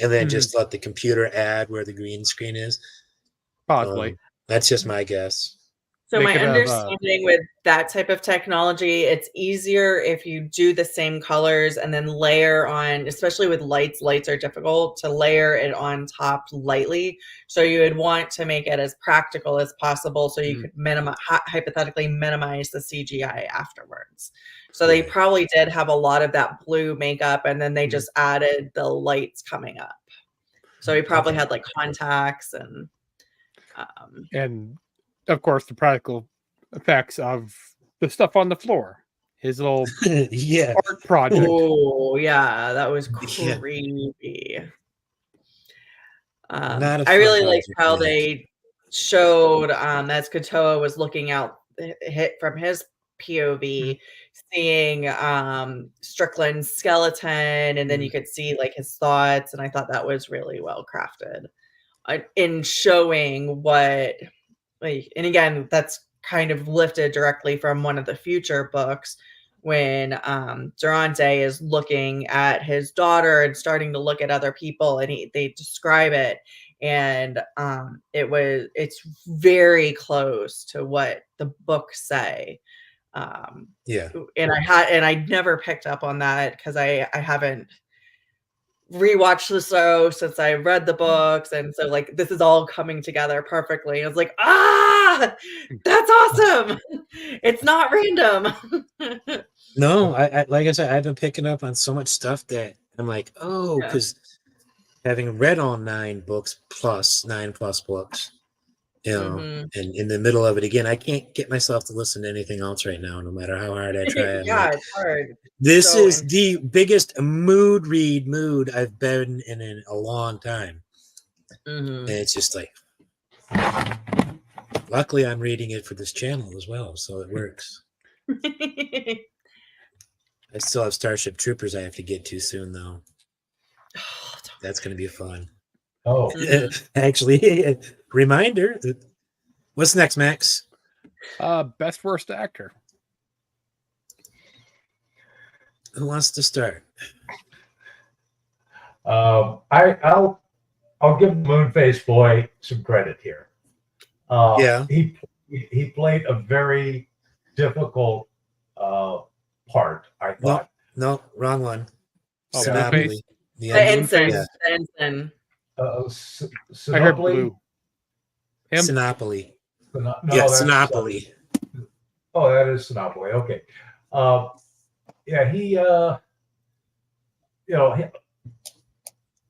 and then just let the computer add where the green screen is. possibly. That's just my guess. So They my could have, understanding with that type of technology, it's easier if you do the same colors and then layer on, especially with lights. Lights are difficult to layer it on top lightly. So you would want to make it as practical as possible so you could hypothetically minimize the CGI afterwards. So they probably did have a lot of that blue makeup, and then they just added the lights coming up. So he probably had like contacts and of course, the practical effects of the stuff on the floor. His little art project. Oh, yeah, that was creepy. I really liked how they showed as Kotoa was looking out hit from his POV, seeing Strickland's skeleton, and then you could see like his thoughts, and I thought that was really well crafted in showing what. And again, that's kind of lifted directly from one of the future books when Durante is looking at his daughter and starting to look at other people, and they describe it, and it's very close to what the books say. And I never picked up on that because I haven't rewatched the show since I read the books, and so like this is all coming together perfectly. I was like, that's awesome. It's not random. No, I like I said, I've been picking up on so much stuff that I'm like, because having read all 9 books plus 9 plus books, and in the middle of it again, I can't get myself to listen to anything else right now, no matter how hard I try. It's hard. This is the biggest mood I've been in a long time. And it's just like, luckily I'm reading it for this channel as well, so it works. I still have Starship Troopers I have to get to soon, though. That's going to be fun. Actually, reminder. What's next, Max? Best worst actor. Who wants to start? I'll give Moonface Boy some credit here. He played a very difficult part, I thought. No, wrong one. Sinopoli. The ensign. I heard blue. Sinopoli. Sinopoli. Oh, that is Sinopoli. Okay.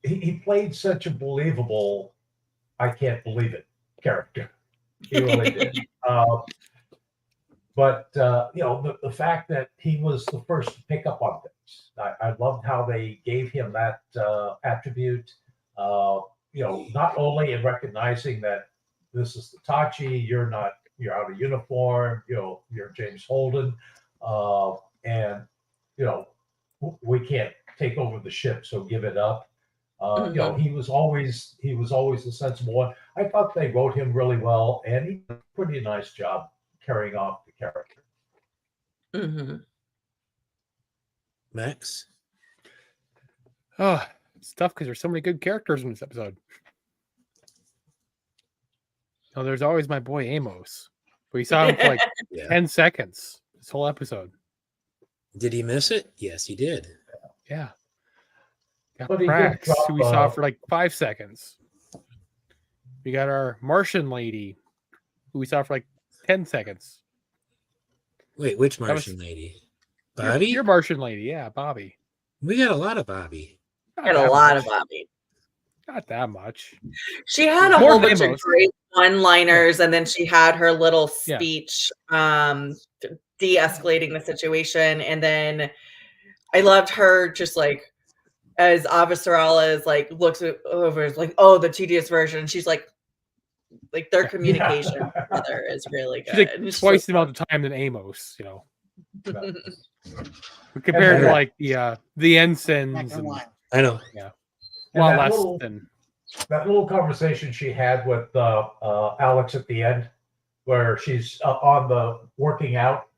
He played such a believable, I can't believe it character. He really did. But the fact that he was the first to pick up on things, I loved how they gave him that attribute. Not only in recognizing that this is the Tachi, you're out of uniform, you're James Holden, and we can't take over the ship, so give it up. He was always the sensible one. I thought they wrote him really well, and he did a pretty nice job carrying off the character. Max? Oh, it's tough because there's so many good characters in this episode. Oh, there's always my boy Amos. We saw him for like 10 seconds this whole episode. Did he miss it? Yes, he did. Yeah. Got Prax, who we saw for like 5 seconds. We got our Martian lady, who we saw for like 10 seconds. Wait, which Martian lady? Bobby? Your Martian lady, yeah, Bobby. We got a lot of Bobby. Got a lot of Bobby. Not that much. She had a whole bunch of great one-liners, and then she had her little speech de-escalating the situation. And then I loved her just like as Avasarala is like looks over is like, oh, the tedious version. She's like their communication together is really good. She's like twice the amount of time than Amos, compared to like the ensigns. I know. Yeah. That little conversation she had with Alex at the end, where she's up on the working out,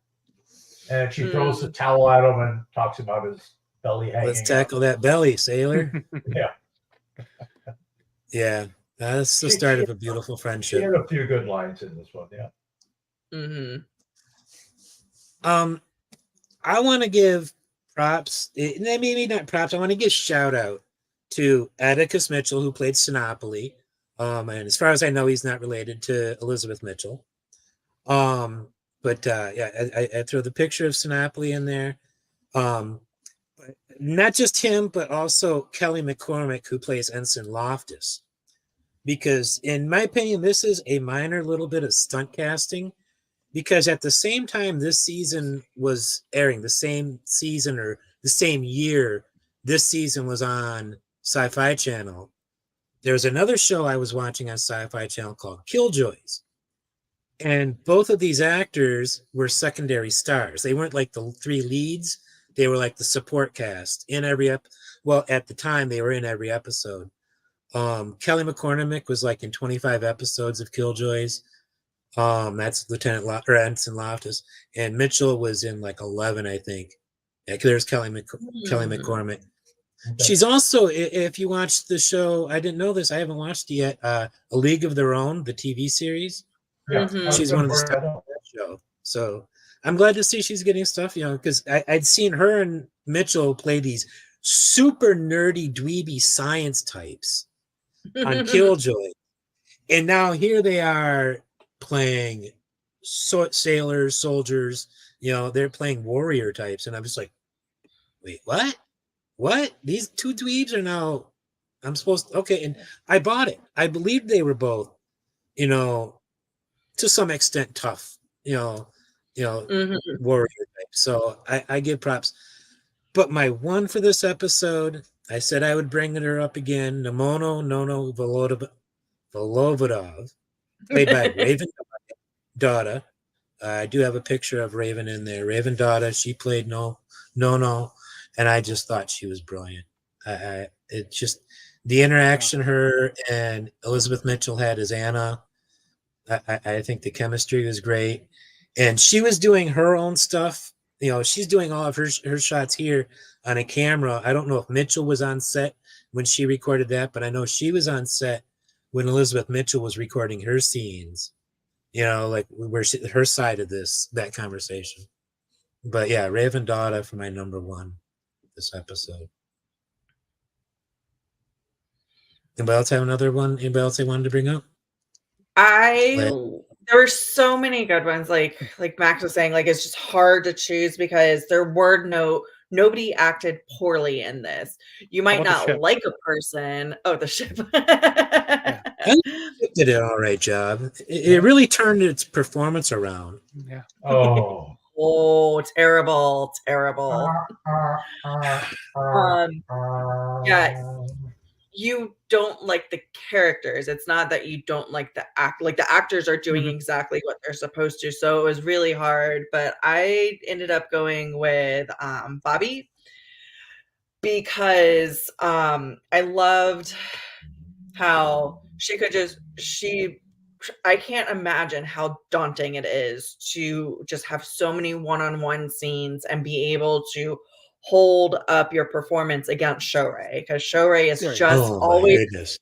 and she throws the towel at him and talks about his belly hanging. Let's tackle that belly, sailor. Yeah. Yeah, that's the start of a beautiful She friendship. had a few good lines in this one. Yeah. I want to give props, maybe not props, I want to give shout out to Atticus Mitchell, who played Sinopoli. And as far as I know, he's not related to Elizabeth Mitchell. But I throw the picture of Sinopoli in there. But not just him, but also Kelly McCormick, who plays Ensign Loftus. Because in my opinion, this is a minor little bit of stunt casting, because at the same time this season was airing, the same season or the same year this season was on Sci-Fi Channel, there's another show I was watching on Sci-Fi Channel called Killjoys. And both of these actors were secondary stars. They weren't like the three leads. They were like the support cast in every well, at the time they were in every episode. Kelly McCormick was like in 25 episodes of Killjoys. That's Ensign Loftus, and Mitchell was in like 11, I think. Yeah, there's Kelly McCormick. Okay. She's also, if you watched the show, I didn't know this, I haven't watched it yet. A League of Their Own, the TV series. Yeah, she's one of the stars of that show. So I'm glad to see she's getting stuff, because I'd seen her and Mitchell play these super nerdy, dweeby science types on Killjoy. And now here they are playing sailors, soldiers, they're playing warrior types. And I'm just like, wait, what? These two dweebs are now, I'm supposed to, okay. And I bought it. I believed they were both, to some extent tough, warrior types. So I give props. But my one for this episode, I said I would bring her up again. Nono Volovodov, played by Raven Dada. I do have a picture of Raven in there. Raven Dada, she played No, and I just thought she was brilliant. It just, the interaction her and Elizabeth Mitchell had as Anna, I think the chemistry was great. And she was doing her own stuff. She's doing all of her shots here on a camera. I don't know if Mitchell was on set when she recorded that, but I know she was on set when Elizabeth Mitchell was recording her scenes, like where her side of that conversation. But yeah, Raven Dada for my number one this episode. Anybody else have another one? Anybody else they wanted to bring up? There were so many good ones. Like Max was saying, like, it's just hard to choose because there were nobody acted poorly in this. You might not like a person. Oh, the ship. It did an all right job. It really turned its performance around. Yeah. Oh, terrible. Yeah. You don't like the characters. It's not that you don't like the act. Like, the actors are doing exactly what they're supposed to. So it was really hard. But I ended up going with Bobby because I loved how I can't imagine how daunting it is to just have so many one-on-one scenes and be able to hold up your performance against Shohreh, because Shohreh is just always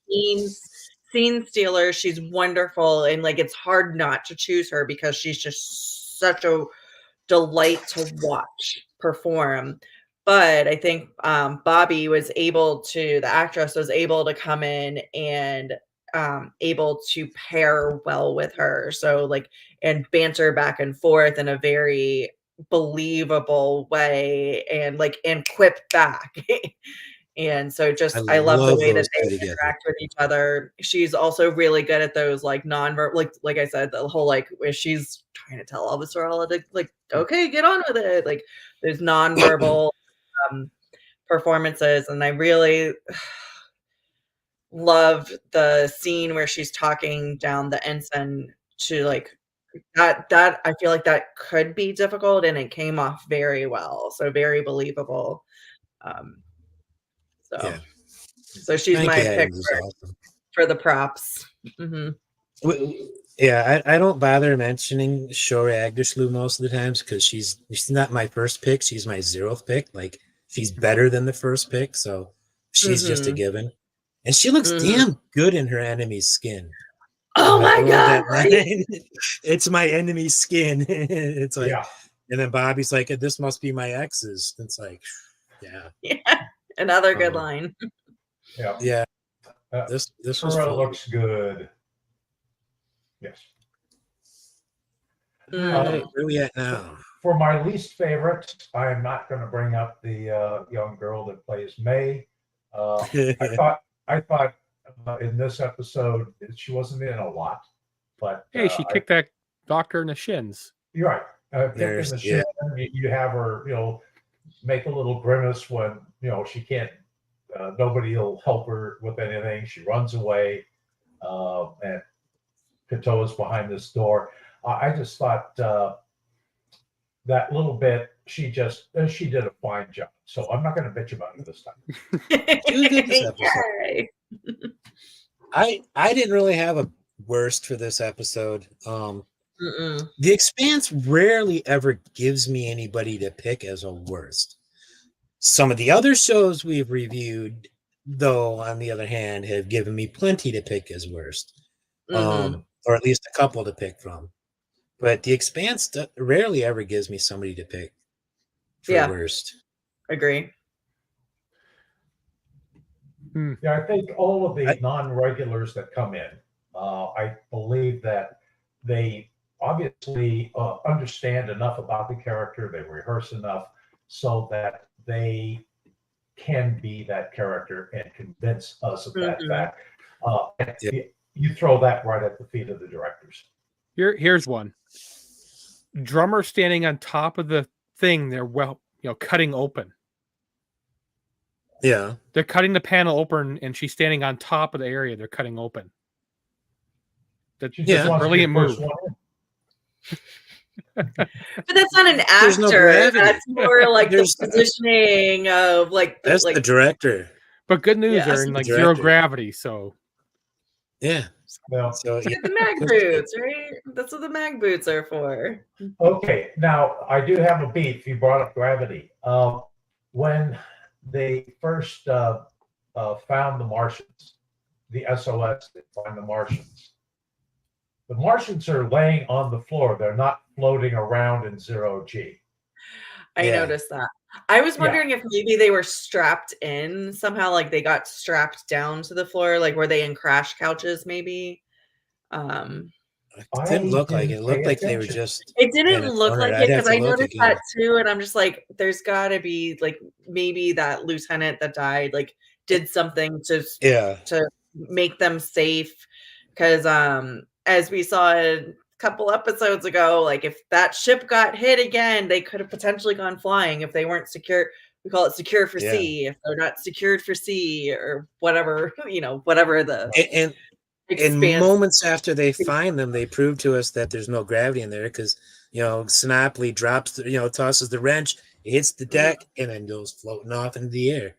scene stealer. She's wonderful, and like, it's hard not to choose her because she's just such a delight to watch perform. But I think Bobby the actress was able to come in and able to pair well with her. So like, and banter back and forth in a very believable way, and quip back. And so I love the way that they interact with each other. She's also really good at those like non-verbal, like I said, the whole like where she's trying to tell Elvis Ferrella to like, okay, get on with it. Like, there's non-verbal performances, and I really love the scene where she's talking down the ensign to like that I feel like that could be difficult, and it came off very well. So very believable. So she's my pick for the props. Yeah, I don't bother mentioning Shore Agdashlu most of the times because she's not my first pick. She's my 0th pick. Like, she's better than the first pick, so she's just a Mhm. given. And she looks Mhm. damn good in her enemy's skin. Oh I my love god, that right? line. It's my enemy's skin. It's like, Yeah. and then Bobby's like, this must be my ex's. It's like, yeah, Yeah. Another good Um, line. Yeah. yeah. Uh, This was Sarah fun. looks good. Yes. All right, where are we at So now? for my least favorite, I am not going to bring up the young girl that plays May. I thought in this episode she wasn't in a lot, but Hey, she kicked that doctor in the shins. you're right. Kick in the Yeah. shin. You have her, make a little grimace when she can't. Nobody will help her with anything. She runs away, and Katoa's behind this door. I just thought that little bit. She did a fine job. So I'm not going to bitch about it this time. She was good this episode. Yay. I didn't really have a worst for this episode. Mm-mm. The Expanse rarely ever gives me anybody to pick as a worst. Some of the other shows we've reviewed, though, on the other hand, have given me plenty to pick as worst, Mhm. or at least a couple to pick from. But The Expanse rarely ever gives me somebody to pick for Yeah. worst. Agree. Yeah, I think all of the non-regulars that come in, I believe that they obviously understand enough about the character, they rehearse enough so that they can be that character and convince us of that Mhm. fact. Yeah. You throw that right at the feet of the directors. Here's one. Drummer standing on top of the thing they're cutting open. Yeah. They're cutting the panel open and she's standing on top of the area they're cutting open. That's She just a wants to be brilliant the first move. one in. But that's not an There's no actor. gravity. That's more like the There's- positioning of That's the director. But good news, Yeah. they're in The like zero director. gravity, so Yeah. Well, So Look yeah. at the mag boots, right? That's what the mag boots are for. okay, now I do have a beef. You brought up gravity. When they first found the Martians, the SOS, they find the Martians. The Martians are laying on the floor. They're not floating around in 0G. I Yeah. noticed that. I was Yeah. wondering if maybe they were strapped in somehow, like they got strapped down to the floor, like were they in crash couches maybe? It didn't look like it. It looked like they were just It didn't in a look corner. like I'd it have because to I look noticed again. that too, and I'm just like, there's got to be like maybe that lieutenant that died like did something Yeah. to make them safe because as we saw a couple episodes ago, like if that ship got hit again, they could have potentially gone flying if they weren't secure. We call it secure for Yeah. sea. If they're not secured for sea or whatever, whatever the And expanse. moments after they find them, they prove to us that there's no gravity in there because Sinopoli drops, tosses the wrench, it hits the deck, and then goes floating off into the air.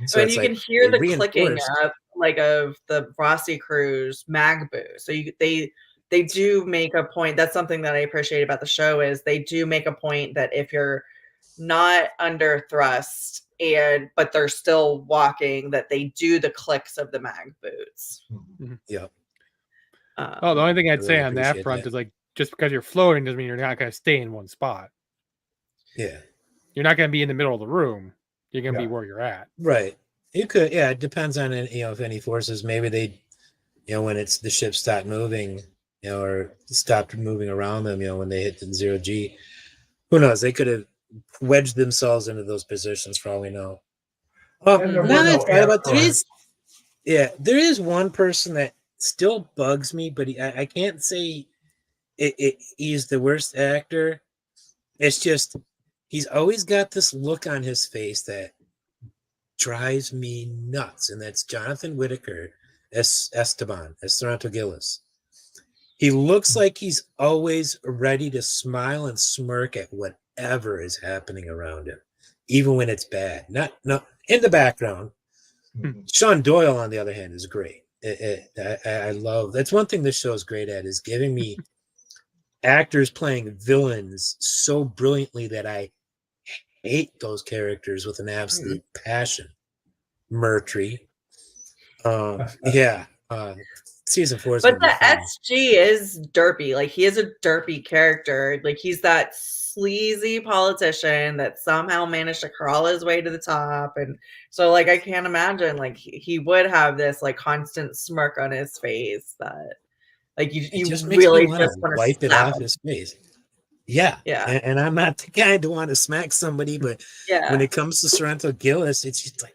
So And it's you like can hear they the clicking reinforced. of the Rossi crew's mag boot. So they do make a point. That's something that I appreciate about the show is they do make a point that if you're not under thrust but they're still walking, that they do the clicks of the mag boots. Yeah. the only thing I'd I say really on that appreciate front that. is like just because you're floating doesn't mean you're not going to stay in one spot. Yeah. You're not going to be in the middle of the room. You're going to Yeah. be where you're at. Right. You could, yeah, it depends on if any forces, maybe they, when the ship stopped moving, or stopped moving around them, when they hit the 0G. Who knows? They could have wedged themselves into those positions for all we know. And there were Now no that's right about air there is one person that still bugs me, but I can't say he's the worst actor. It's just he's always got this look on his face that drives me nuts, and that's Jonathan Whittaker as Esteban, as Toronto Gillis. He looks like he's always ready to smile and smirk at whatever is happening around him, even when it's bad. Not in the background. Sean Doyle, on the other hand, is great. I love, that's one thing this show is great at, is giving me actors playing villains so brilliantly that I hate those characters with an absolute passion. Murtry. Yeah. Season 4 is But going to be the fun. SG is derpy. Like, he is a derpy character. Like, he's that sleazy politician that somehow managed to crawl his way to the top. And so, like, I can't imagine, like, he would have this, like, constant smirk on his face that, like, you It makes really me want just to want to wipe it slap off him. his face. Yeah. Yeah. And I'm not the guy to want to smack somebody, but Yeah. when it comes to Sorrento Gillis, it's just like,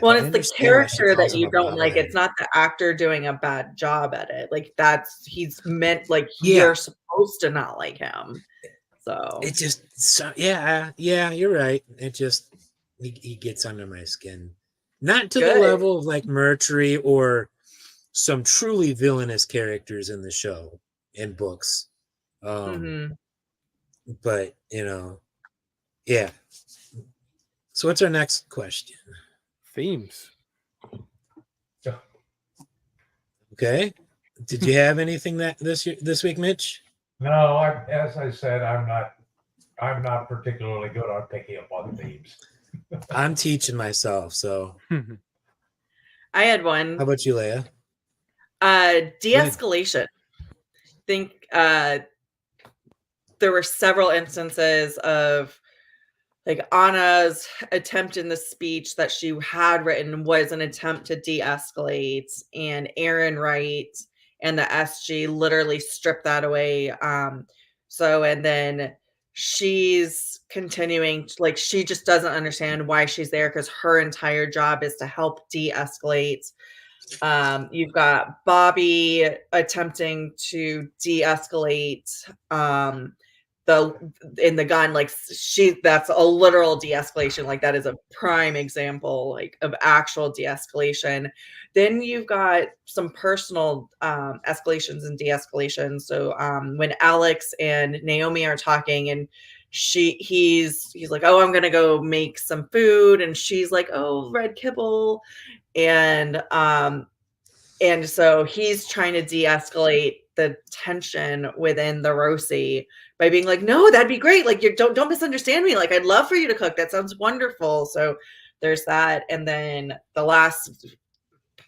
well, and it's the character that you don't like. bobblehead. It's not the actor doing a bad job at it. Like, he's meant, like, Yeah. you're supposed to not like him. So It just, yeah, you're right. It just, he gets under my skin. Not to the level of like Murtry or some truly villainous characters in the show and books. But, you know, yeah. So what's our next question? Themes. Okay. Did you have anything that this week, Mitch? No, as I said, I'm not particularly good on picking up on themes. I'm teaching myself, so. I had one. How about you, Leigh-A? De-escalation. I think there were several instances of, like, Anna's attempt in the speech that she had written was an attempt to de-escalate, and Aaron Wright and the SG literally stripped that away. And then she's continuing, like, she just doesn't understand why she's there, because her entire job is to help de-escalate. You've got Bobby attempting to de-escalate in the gun, like, that's a literal de-escalation. Like, that is a prime example, like, of actual de-escalation. Then you've got some personal escalations and de-escalations. So when Alex and Naomi are talking, and he's like, oh, I'm gonna go make some food, and she's like, oh, red kibble. And so he's trying to de-escalate the tension within the Rosie by being like, no, that'd be great. Like, don't misunderstand me. Like, I'd love for you to cook. That sounds wonderful. So there's that. And then the last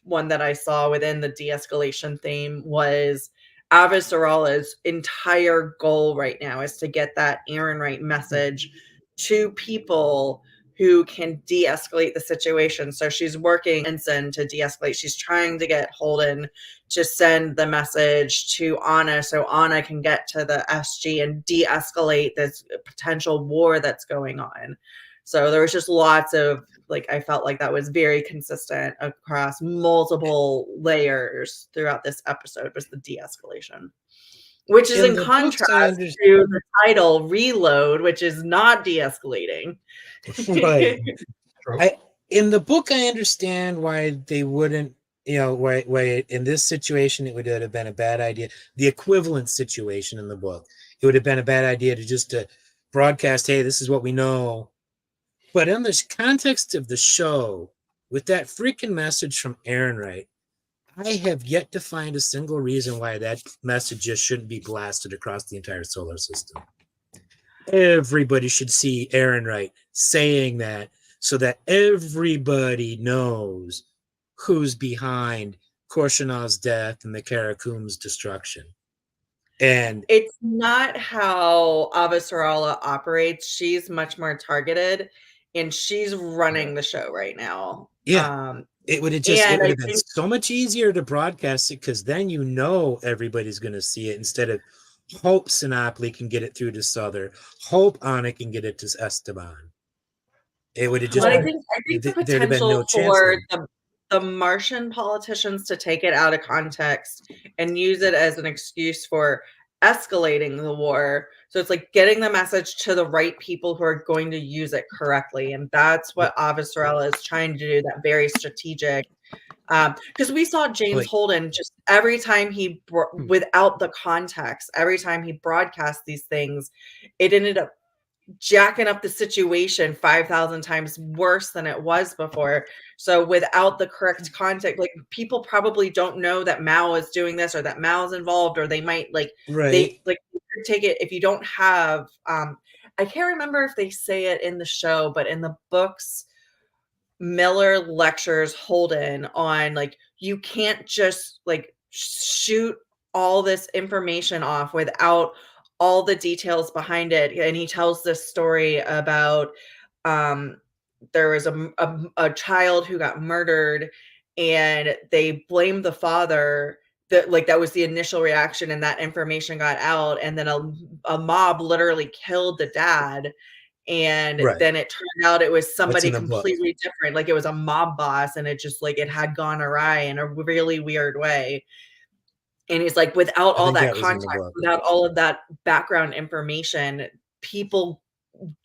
one that I saw within the de-escalation theme was Avasarala's entire goal right now is to get that Aaron Wright message to people who can de-escalate the situation. So she's working Ensign to de-escalate. She's trying to get Holden to send the message to Anna so Anna can get to the SG and de-escalate this potential war that's going on. So there was just lots of, like, I felt like that was very consistent across multiple layers throughout this episode, was the de-escalation. Which is in contrast to the title Reload, which is not de-escalating. Right. In the book, I understand why they wouldn't, why in this situation it would have been a bad idea. The equivalent situation in the book, it would have been a bad idea to broadcast, hey, this is what we know. But in the context of the show, with that freaking message from Aaron Wright, I have yet to find a single reason why that message just shouldn't be blasted across the entire solar system. Everybody should see Aaron Wright saying that so that everybody knows who's behind Korshanov's death and the Karakum's destruction. And it's not how Avasarala operates. She's much more targeted, and she's running the show right now. Yeah. It would have been so much easier to broadcast it, because then everybody's going to see it, instead of hope Sinopoli can get it through to Souther, hope Anna can get it to Esteban. It would have just I think the potential for the Martian politicians to take it out of context and use it as an excuse for escalating the war. So it's like getting the message to the right people who are going to use it correctly. And that's what Avasarala is trying to do, that very strategic. Because we saw James Holden just every time he, without the context, every time he broadcast these things, it ended up jacking up the situation 5,000 times worse than it was before. So without the correct context, like people probably don't know that Mao is doing this or that Mao's involved, or they might like Right. take it if you don't have I can't remember if they say it in the show, but in the books, Miller lectures Holden on like you can't just like shoot all this information off without all the details behind it. And he tells this story about um there was a child who got murdered and they blamed the father. That like that was the initial reaction, and that information got out, and then a mob literally killed the dad, and Right. then it turned out it was What's somebody in the book? completely different. Like it was a mob boss, and it just like it had gone awry in a really weird way. And he's like, without I all think that that was in the context, book. without all of that background information, people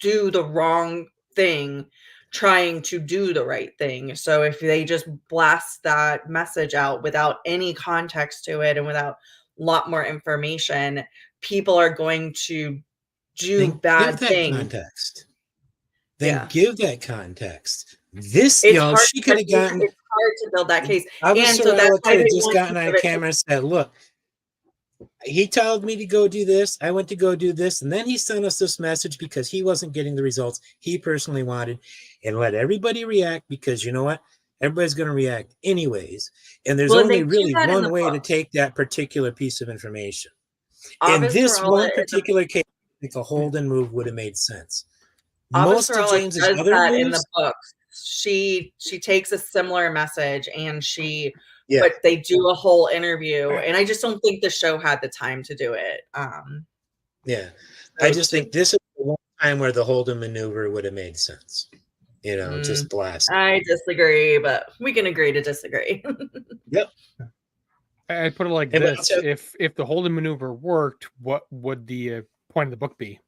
do the wrong thing trying to do the right thing. So if they just blast that message out without any context to it and without a lot more information, people are going to do Then give bad that things. context. Then Yeah. give that context. This, It's she could have gotten. it's hard to build that case. Other And so Sorella that's why could have they just want gotten to on give it camera and said, "Look, he told me to go do this. I went to go do this, and then he sent us this message because he wasn't getting the results he personally wanted, and let everybody react because you know what? Everybody's going to react anyways, and there's Well, and only they do really that in one the way to book. take that particular piece of information. In Abbas this Sorella one in the particular case, I think a Holden move would have made sense. Abbas Most of Sorella James's does other that in the moves, book. She takes a similar message and yeah, but they do a whole interview, and I just don't think the show had the time to do it. yeah. So I just think this is the one time where the Holden maneuver would have made sense. Just blast. I disagree, but we can agree to disagree. Yep. I put it like Hey, but this: if the Holden maneuver worked, what would the point of the book be?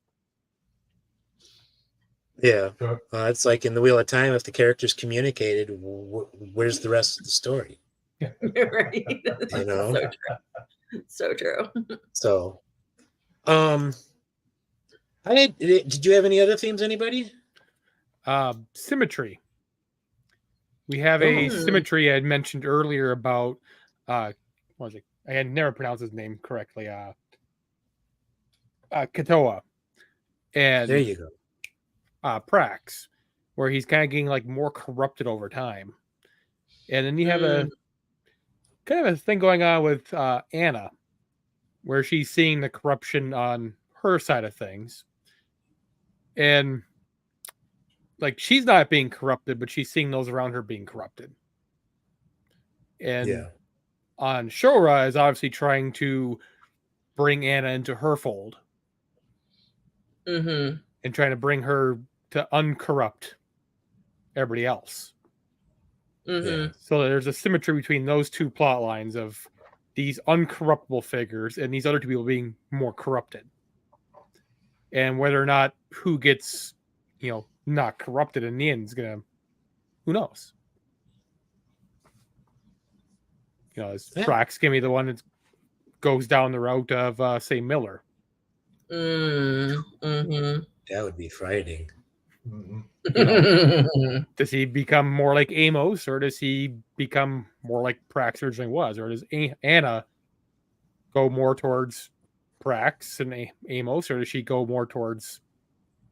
Yeah. Sure. It's like in the Wheel of Time, if the characters communicated, where's the rest of the story? Right? You know? So true. So true. So, did you have any other themes, anybody? Symmetry. We have a Oh. symmetry I had mentioned earlier about what was it? I had never pronounced his name correctly. Katoa. And There you go. Prax, where he's kind of getting like more corrupted over time. And then you have a kind of a thing going on with Anna, where she's seeing the corruption on her side of things. And like she's not being corrupted, but she's seeing those around her being corrupted. And on Shora is obviously trying to bring Anna into her fold. Mm-hmm. And trying to bring her to uncorrupt everybody else. Mm-hmm. So there's a symmetry between those two plot lines of these uncorruptible figures and these other two people being more corrupted. And whether or not who gets, not corrupted in the end is gonna, who knows? Is Prax gonna be the one that goes down the route of say Miller? Mm-hmm. That would be frightening. Does he become more like Amos, or does he become more like Prax originally was, or does Anna go more towards Prax and Amos, or does she go more towards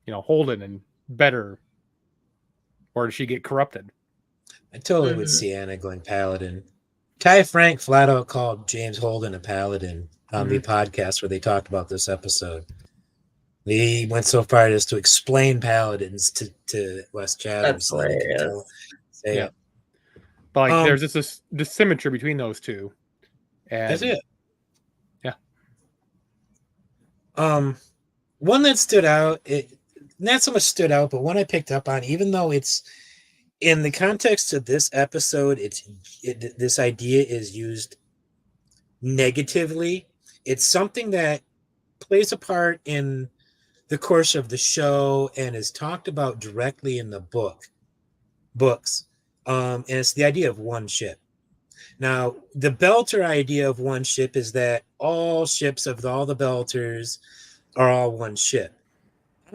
Holden and better, or does she get corrupted? I totally would see Anna going Paladin. Ty Frank flat out called James Holden a Paladin on the podcast where they talked about this episode. He went so far as to explain Paladins to Wes Chatham. That's hilarious. But like, there's just this symmetry between those two. And that's it. Yeah. One that stood out, not so much stood out, but one I picked up on, even though it's in the context of this episode, this idea is used negatively. It's something that plays a part in the course of the show and is talked about directly in the books. And it's the idea of one ship. Now, the Belter idea of one ship is that all ships of all the Belters are all one ship.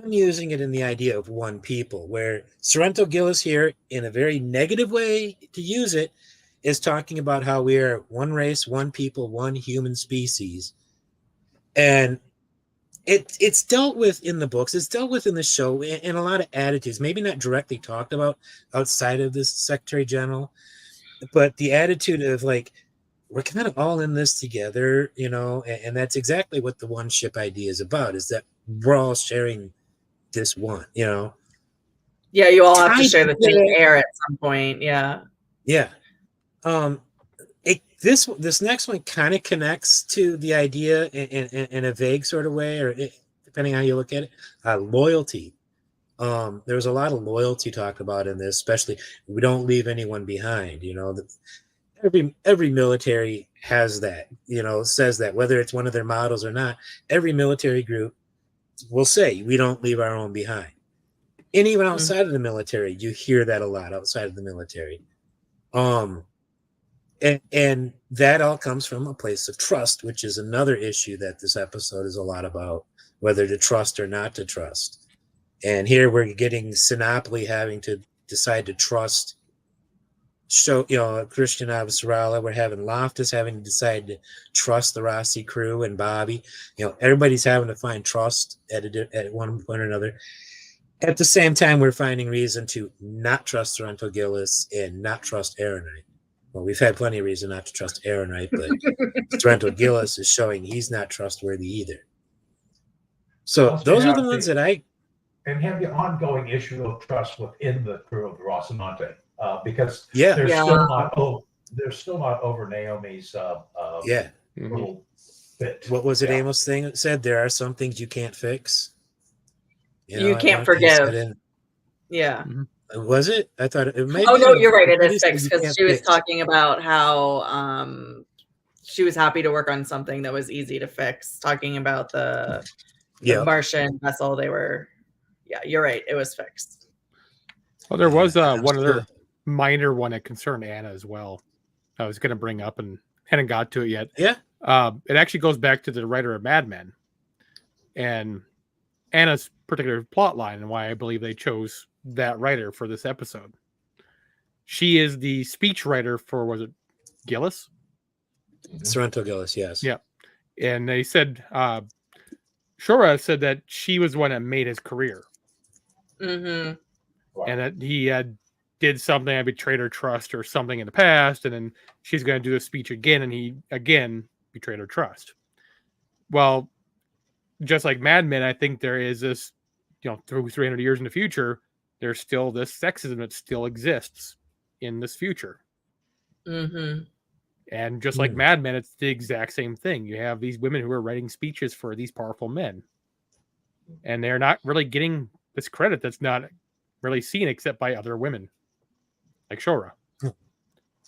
I'm using it in the idea of one people, where Sorrento Gillis here, in a very negative way to use it, is talking about how we are one race, one people, one human species. And it's dealt with in the books, it's dealt with in the show in a lot of attitudes, maybe not directly talked about outside of this Secretary General, but the attitude of like, we're kind of all in this together, you know, and that's exactly what the one ship idea is about, is that we're all sharing this one, you know. Yeah, you all have to Tied share the together- same air at some point. Yeah. Yeah. This next one kind of connects to the idea in a vague sort of way, or depending on how you look at it, loyalty. There was a lot of loyalty talked about in this, especially we don't leave anyone behind. You know, every military has that. You know, says that whether it's one of their models or not. Every military group will say we don't leave our own behind. And even outside of the military, you hear that a lot outside of the military. And that all comes from a place of trust, which is another issue that this episode is a lot about, whether to trust or not to trust. And here we're getting Sinopoli having to decide to trust, Christian Avasarala. We're having Loftus having to decide to trust the Rossi crew and Bobby. You know, everybody's having to find trust at one point or another. At the same time, we're finding reason to not trust Sorrento Gillis and not trust Aaronite. Well, we've had plenty of reason not to trust Aaronite, but Sorrento Gillis is showing he's not trustworthy either. So those are the ones that I... And have the ongoing issue of trust within the crew of the Rocinante, because they're still not over Naomi's little bit. What was it Amos thing that said? There are some things you can't fix. You can't forgive. Yeah. Mm-hmm. Was it? I thought it might. Oh no, you're right. It is fixed, because she was talking about how she was happy to work on something that was easy to fix. Talking about the Martian vessel, they were. Yeah, you're right. It was fixed. Well, there was one other minor one that concerned Anna as well. I was going to bring up and hadn't got to it yet. Yeah. It actually goes back to the writer of Mad Men and Anna's particular plot line, and why I believe they chose that writer for this episode. She is the speech writer for, was it Gillis? Sorrento Gillis, yes. Yeah. And they said, Shora said that she was the one that made his career. Mm-hmm. And that he did something, I betrayed her trust or something in the past, and then she's going to do the speech again, and he again betrayed her trust. Well, just like Mad Men, I think there is this, through 300 years in the future, there's still this sexism that still exists in this future. Mm-hmm. And just like Mad Men, it's the exact same thing. You have these women who are writing speeches for these powerful men, and they're not really getting this credit that's not really seen except by other women, like Shora.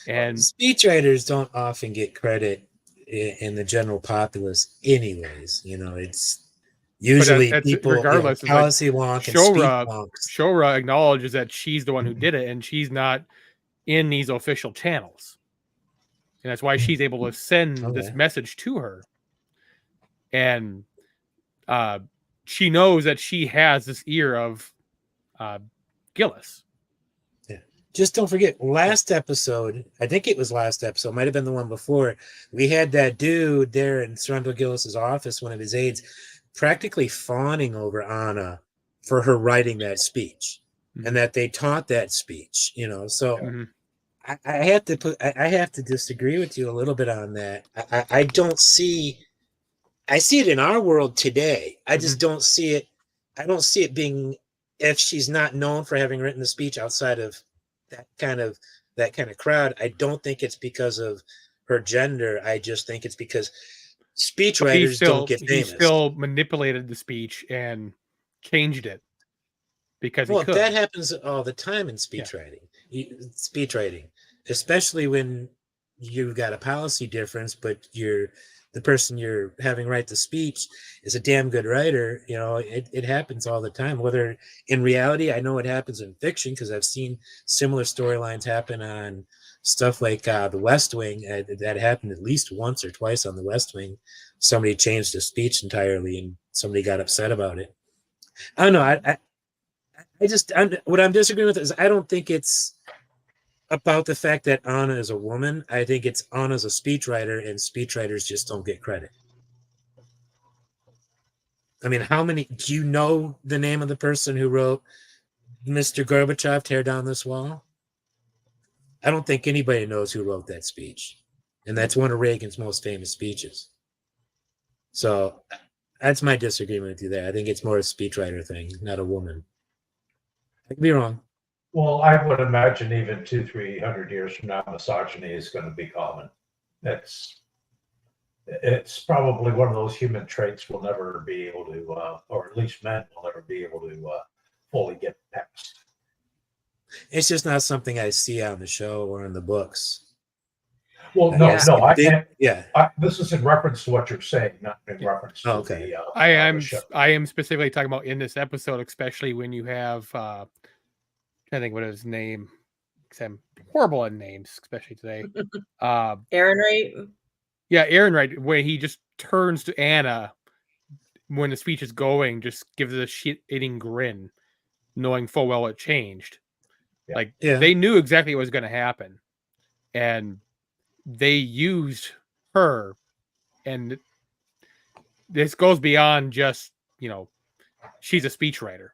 And speechwriters don't often get credit in the general populace anyways. It's usually people, regardless, policy wonk and speech wonks. Shora acknowledges that she's the one who did it, and she's not in these official channels. And that's why she's able to send this message to her. And she knows that she has this ear of Gillis. Yeah. Just don't forget, last episode, I think it was last episode, might have been the one before, we had that dude there in Sorrento Gillis's office, one of his aides, practically fawning over Anna for her writing that speech, and that they taught that speech, so I have to disagree with you a little bit on that. I don't see, I see it in our world today. I just don't see it. I don't see it being, if she's not known for having written the speech outside of that kind of crowd, I don't think it's because of her gender. I just think it's because speechwriters don't get famous. He still manipulated the speech and changed it because he could. That happens all the time in speech writing. Speech writing, especially when you've got a policy difference, but the person you're having write the speech is a damn good writer. It happens all the time. Whether in reality, I know it happens in fiction because I've seen similar storylines happen on stuff like The West Wing. That happened at least once or twice on The West Wing. Somebody changed the speech entirely and somebody got upset about it. I don't know. What I'm disagreeing with is I don't think it's about the fact that Anna is a woman. I think it's Anna's a speechwriter, and speechwriters just don't get credit. I mean, do you know the name of the person who wrote Mr. Gorbachev, Tear Down This Wall? I don't think anybody knows who wrote that speech. And that's one of Reagan's most famous speeches. So that's my disagreement with you there. I think it's more a speechwriter thing, not a woman. I could be wrong. Well, I would imagine even 200-300 years from now, misogyny is going to be common. It's probably one of those human traits we'll never be able to, or at least men will never be able to fully get past. It's just not something I see on the show or in the books. Well, this is in reference to what you're saying, not in reference to the I am specifically talking about in this episode, especially when you have I think what his name, because I'm horrible at names, especially today. Aaron Wright. Yeah, Aaron Wright, where he just turns to Anna when the speech is going, just gives a shit-eating grin, knowing full well it changed. Yeah. They knew exactly what was going to happen, and they used her, and this goes beyond just, she's a speechwriter.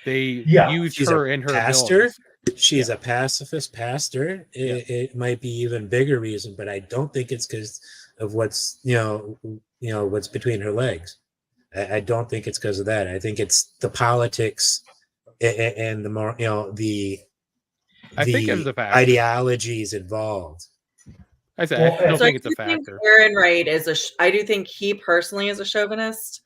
They used her in her pastor. abilities. She's a pacifist pastor. It might be even bigger reason, but I don't think it's because of what's what's between her legs. I don't think it's because of that. I think it's the politics and the more the ideologies involved. I don't think it's a factor. Aaron Wright I do think he personally is a chauvinist.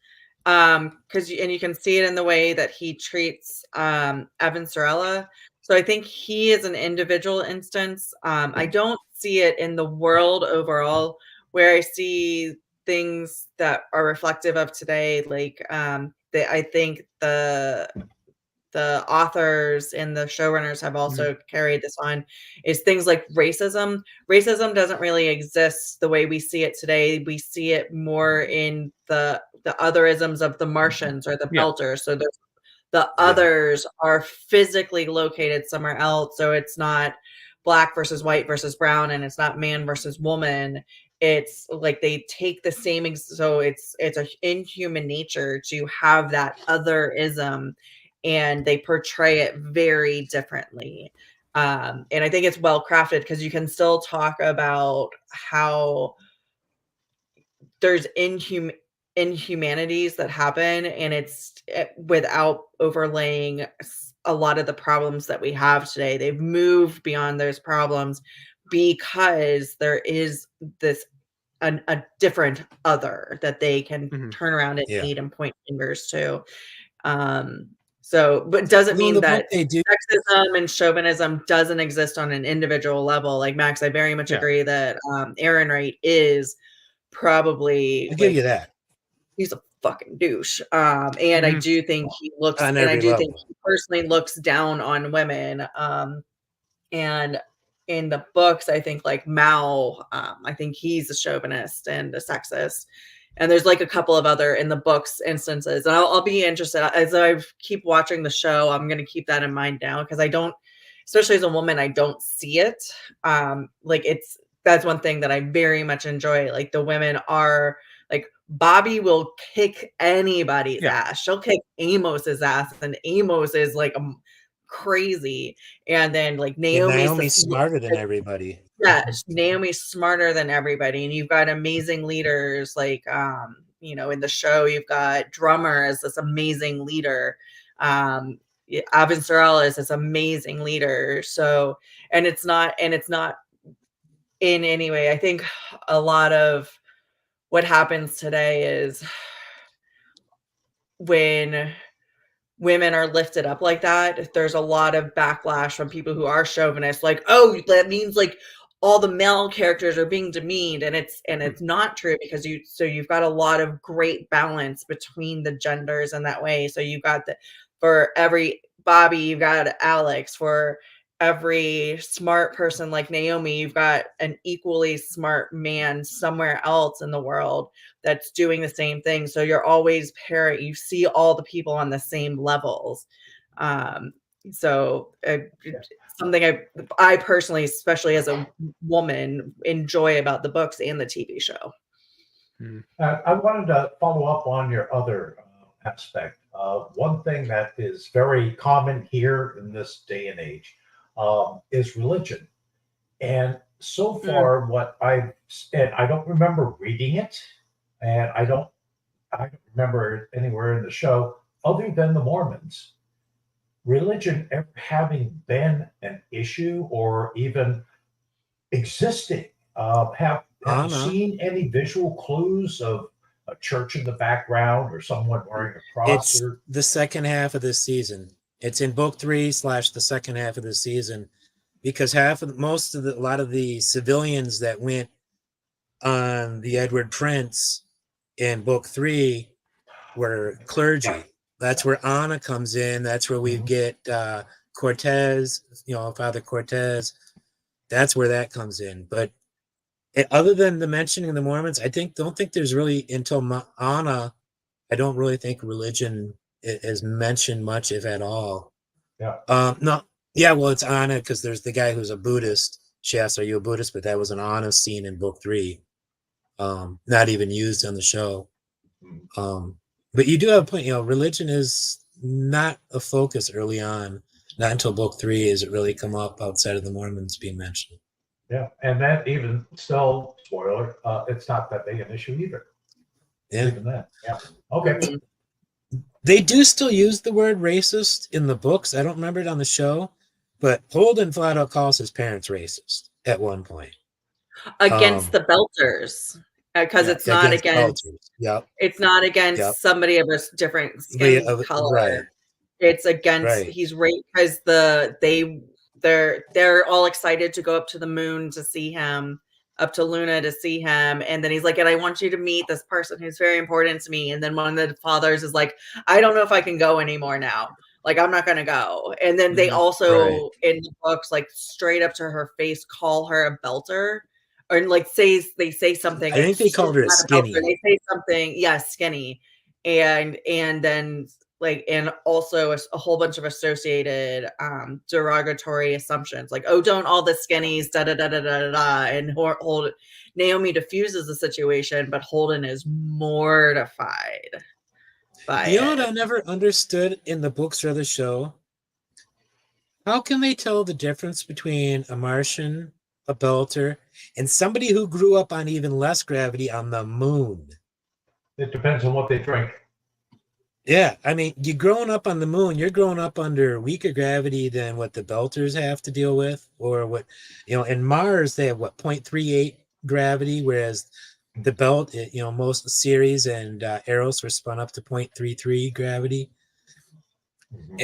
Because you can see it in the way that he treats Evan Sorella. So I think he is an individual instance. I don't see it in the world overall, where I see things that are reflective of today. Like I think the authors and the showrunners have also carried this on, is things like racism. Racism doesn't really exist the way we see it today. We see it more in the otherisms of the Martians or the Belters. So the others are physically located somewhere else. So it's not black versus white versus brown, and it's not man versus woman. It's like they take the same, so it's in human nature to have that otherism, and they portray it very differently. And I think it's well crafted, because you can still talk about how there's inhumanities that happen, and it's without overlaying a lot of the problems that we have today. They've moved beyond those problems because there is a different other that they can turn around and lead and point fingers to. But doesn't mean that sexism and chauvinism doesn't exist on an individual level. Like Max, I very much agree that Aaron Wright is probably, I'll give you that. He's a fucking douche. And I do think he looks, and I do think he personally looks down on women. And in the books, I think like Mao, I think he's a chauvinist and a sexist. And there's like a couple of other in the books instances. And I'll be interested as I keep watching the show. I'm going to keep that in mind now, because I don't, especially as a woman, I don't see it. That's one thing that I very much enjoy. Like the women are like, Bobby will kick anybody's ass. She'll kick Amos's ass, and Amos is like crazy. And then like Naomi's smarter than everybody. Yeah, Naomi's smarter than everybody. And you've got amazing leaders like in the show, you've got Drummer as this amazing leader. Avin Sorel is this amazing leader. So and it's not in any way. I think a lot of what happens today is when women are lifted up like that, there's a lot of backlash from people who are chauvinists, like, oh, that means like all the male characters are being demeaned, and it's not true, because you've got a lot of great balance between the genders in that way. So you've got for every Bobby, you've got Alex. For every smart person like Naomi, you've got an equally smart man somewhere else in the world that's doing the same thing. So you're always you see all the people on the same levels. So something I personally, especially as a woman, enjoy about the books and the TV show. I wanted to follow up on your other aspect. One thing that is very common here in this day and age is religion. And so far, and I don't remember reading it, and I don't remember it anywhere in the show other than the Mormons. Religion ever having been an issue or even existing. Have you seen any visual clues of a church in the background or someone wearing a cross? It's the second half of this season. It's in book 3 / the second half of the season, because a lot of the civilians that went on the Edward Prince in book 3 were clergy. That's where Anna comes in. That's where we get Cortez, Father Cortez. That's where that comes in. But other than the mentioning of the Mormons, don't think there's really, until Anna, I don't really think religion is mentioned much, if at all. Yeah. No. Yeah, well, it's Anna because there's the guy who's a Buddhist. She asked, "Are you a Buddhist?" But that was an Anna scene in book 3, not even used on the show. But you do have a point. Religion is not a focus early on. Not until book 3 is it really come up outside of the Mormons being mentioned. Yeah, and that even still, spoiler, it's not that big an issue either. Yeah. Even that. Yeah. Okay. They do still use the word racist in the books. I don't remember it on the show, but Holden flat out calls his parents racist at one point. Against the Belters. Because it's not against it's not against somebody of a different skin color. Right. It's against he's right, because they're all excited to go up to the moon to see him, up to Luna to see him, and then he's like, and I want you to meet this person who's very important to me. And then one of the fathers is like, I don't know if I can go anymore now. Like, I'm not gonna go. And then they also in the books, like, straight up to her face call her a belter. Or like they say something. I think they called her skinny. They say something, skinny, and then and also a whole bunch of associated derogatory assumptions, like, oh, don't all the skinnies da da da da da da. And Naomi diffuses the situation, but Holden is mortified by it. What I never understood in the books or the show? How can they tell the difference between a Martian, a belter, and somebody who grew up on even less gravity on the moon? It depends on what they drink. Yeah, I mean, you're growing up on the moon, you're growing up under weaker gravity than what the belters have to deal with, or what, in Mars, they have 0.38 gravity, whereas the belt, most Ceres and Eros were spun up to 0.33 gravity,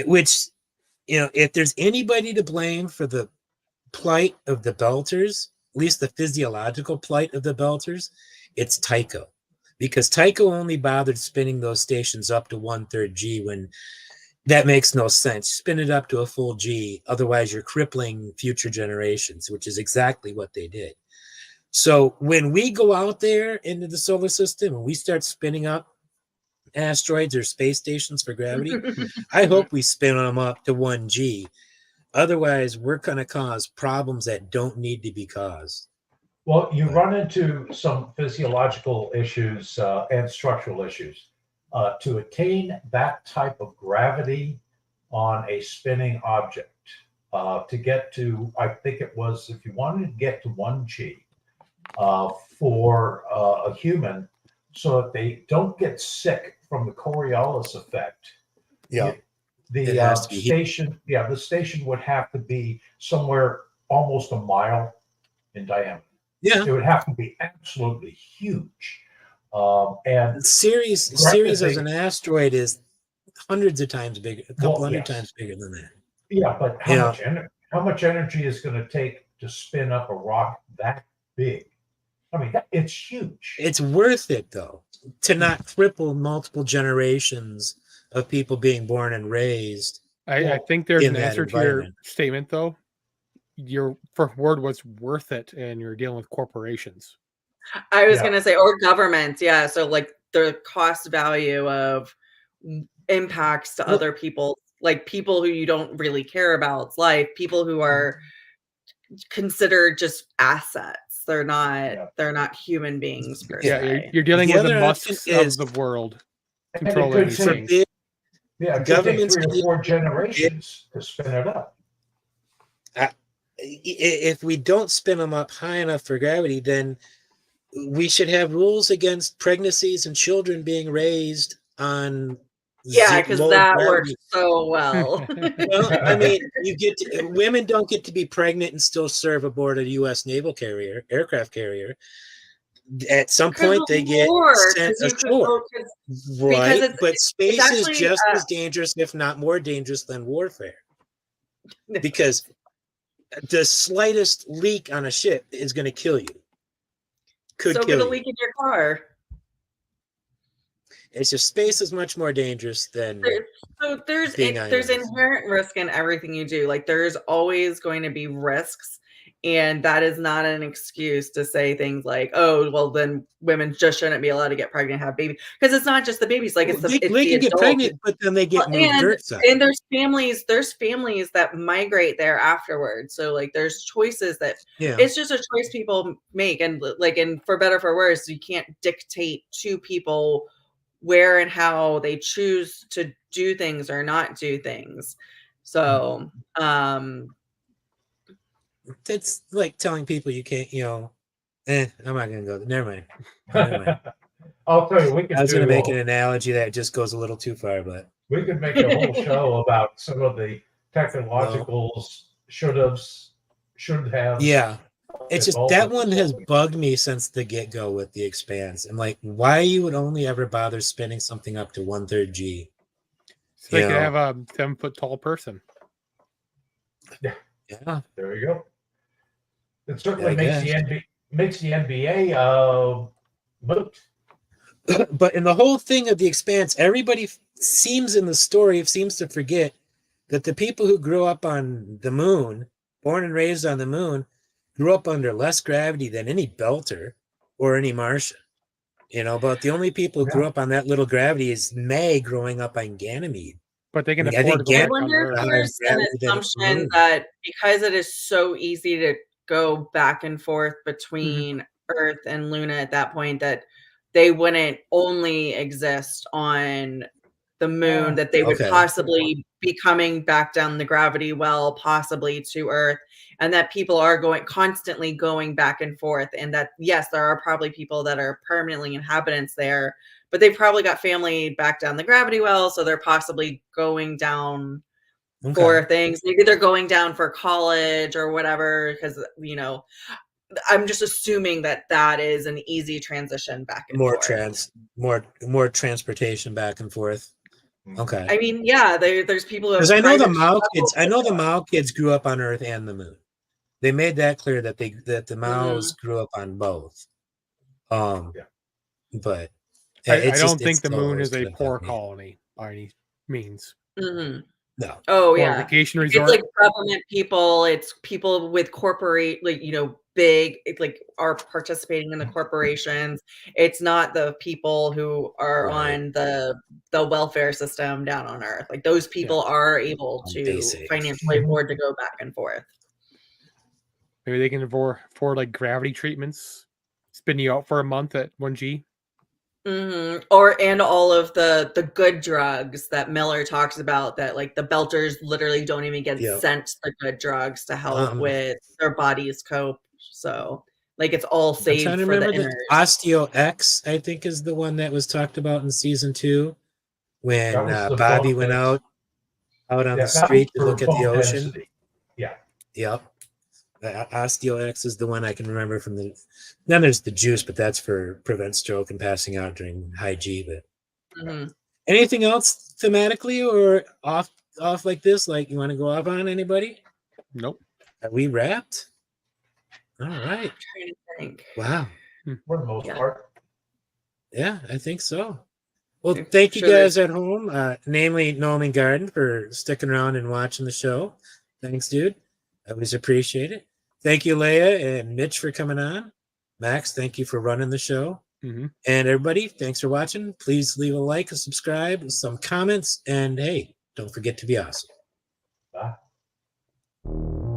which, if there's anybody to blame for the plight of the belters, at least the physiological plight of the belters, it's Tycho, because Tycho only bothered spinning those stations up to 1/3 G when that makes no sense. Spin it up to a full G, otherwise you're crippling future generations, which is exactly what they did. So when we go out there into the solar system and we start spinning up asteroids or space stations for gravity, I hope we spin them up to 1 G. Otherwise, we're going to cause problems that don't need to be caused. Well, you run into some physiological issues and structural issues. To attain that type of gravity on a spinning object, to get to, I think it was, if you wanted to get to 1 G for a human, so that they don't get sick from the Coriolis effect. Yeah. The station would have to be somewhere almost a mile in diameter. Yeah, it would have to be absolutely huge. And Ceres as an asteroid is hundreds of times bigger, a couple hundred times bigger than that. Yeah, but how much energy is going to take to spin up a rock that big? I mean, it's huge. It's worth it, though, to not cripple multiple generations of people being born and raised. I think there's an answer to your statement, though. your word was worth it, and you're dealing with corporations. I was Yeah. gonna say, or governments, yeah. So like the cost value of impacts to Well- other people, like people who you don't really care about's life, people who are considered just assets. They're not human beings per Yeah, se. you're dealing The with the other option Musks is- of the world And it controlling could these take- things. Yeah, it could take Governments 3 or can 4 generations to spin it up. If we don't spin them up high enough for gravity, then we should have rules against pregnancies and children being raised on Yeah, because low that gravity. works so well. Well, I mean, women don't get to be pregnant and still serve aboard a U.S. naval aircraft carrier. At some point, they get sent ashore. Right, it's- but space actually, is just as dangerous, if not more dangerous, than warfare. Because the slightest leak on a ship is going to kill you. Could so kill get a you. leak in your car. It's just space is much more dangerous than There's being on there's Earth. inherent risk in everything you do. Like there's always going to be risks, and that is not an excuse to say things like, "Oh, well, then women just shouldn't be allowed to get pregnant and have babies." Because it's not just the babies. Like it's they the can get adults. pregnant, but then they get moved and earthside. and there's families that migrate there afterwards. So like there's choices that Yeah, it's just a choice people make, and for better or for worse, you can't dictate to people where and how they choose to do things or not do things. So it's like telling people you can't. I'm not going to go. Never mind. I'll tell you, we could I was going to make an do. analogy that just goes a little too far, but We could make a whole show about some of the technologicals, should have. yeah. It's just that one has bugged me since the get-go with The Expanse. I'm like, why you would only ever bother spinning something up to 1/3 G? So they could have a 7-foot tall person. Yeah. There you go. It certainly I makes the NBA moot. But in the whole thing of The Expanse, everybody seems to forget that the people who grew up on the moon, born and raised on the moon, grew up under less gravity than any Belter or any Martian. But the only people who grew up on that little gravity is May growing up on Ganymede. But they can I afford to I work on wonder if Earth. there's an assumption that because it is so easy to go back and forth between Earth and Luna at that point, that they wouldn't only exist on the moon, that they would possibly be coming back down the gravity well, possibly to Earth, and that people are constantly going back and forth, and that yes, there are probably people that are permanently inhabitants there, but they've probably got family back down the gravity well, so they're possibly going down for things. Maybe they're going down for college or whatever, because I'm just assuming that is an easy transition back and forth. More transportation back and forth. Okay. I mean, yeah, there's people who have because I know the private Mao kids grew up on Earth and the moon. They made that clear that the Maos grew up on both. But I don't think the moon is a poor colony by any means. No. Oh Or yeah, a vacation resort. it's like government people. It's people with big, are participating in the corporations. It's not the people who are on the welfare system down on Earth. Like those people are able to financially afford to go back and forth. Maybe they can afford like gravity treatments, spin you out for a month at 1G. And all of the good drugs that Miller talks about, that like the Belters literally don't even get sent the good drugs to help with their bodies cope. So like it's all saved I'm trying to for the remember inners. Osteo X, I think, is the one that was talked about in season 2 when Bobby went out on the street to look at the ocean. Density. Yeah. Yep. Osteo X is the one I can remember from the. Then there's the juice, but that's for prevent stroke and passing out during high G. But anything else thematically or off like this? Like you want to go off on anybody? Nope. Are we wrapped? All right. I'm trying to think. Wow. For the most part. Yeah, I think so. Well, thank you guys at home, namely Nolan Garden, for sticking around and watching the show. Thanks, dude. I always appreciate it. Thank you, Leigh-A and Mitch, for coming on. Max, thank you for running the show. Mm-hmm. And everybody, thanks for watching. Please leave a like, a subscribe, some comments, and hey, don't forget to be awesome. Bye.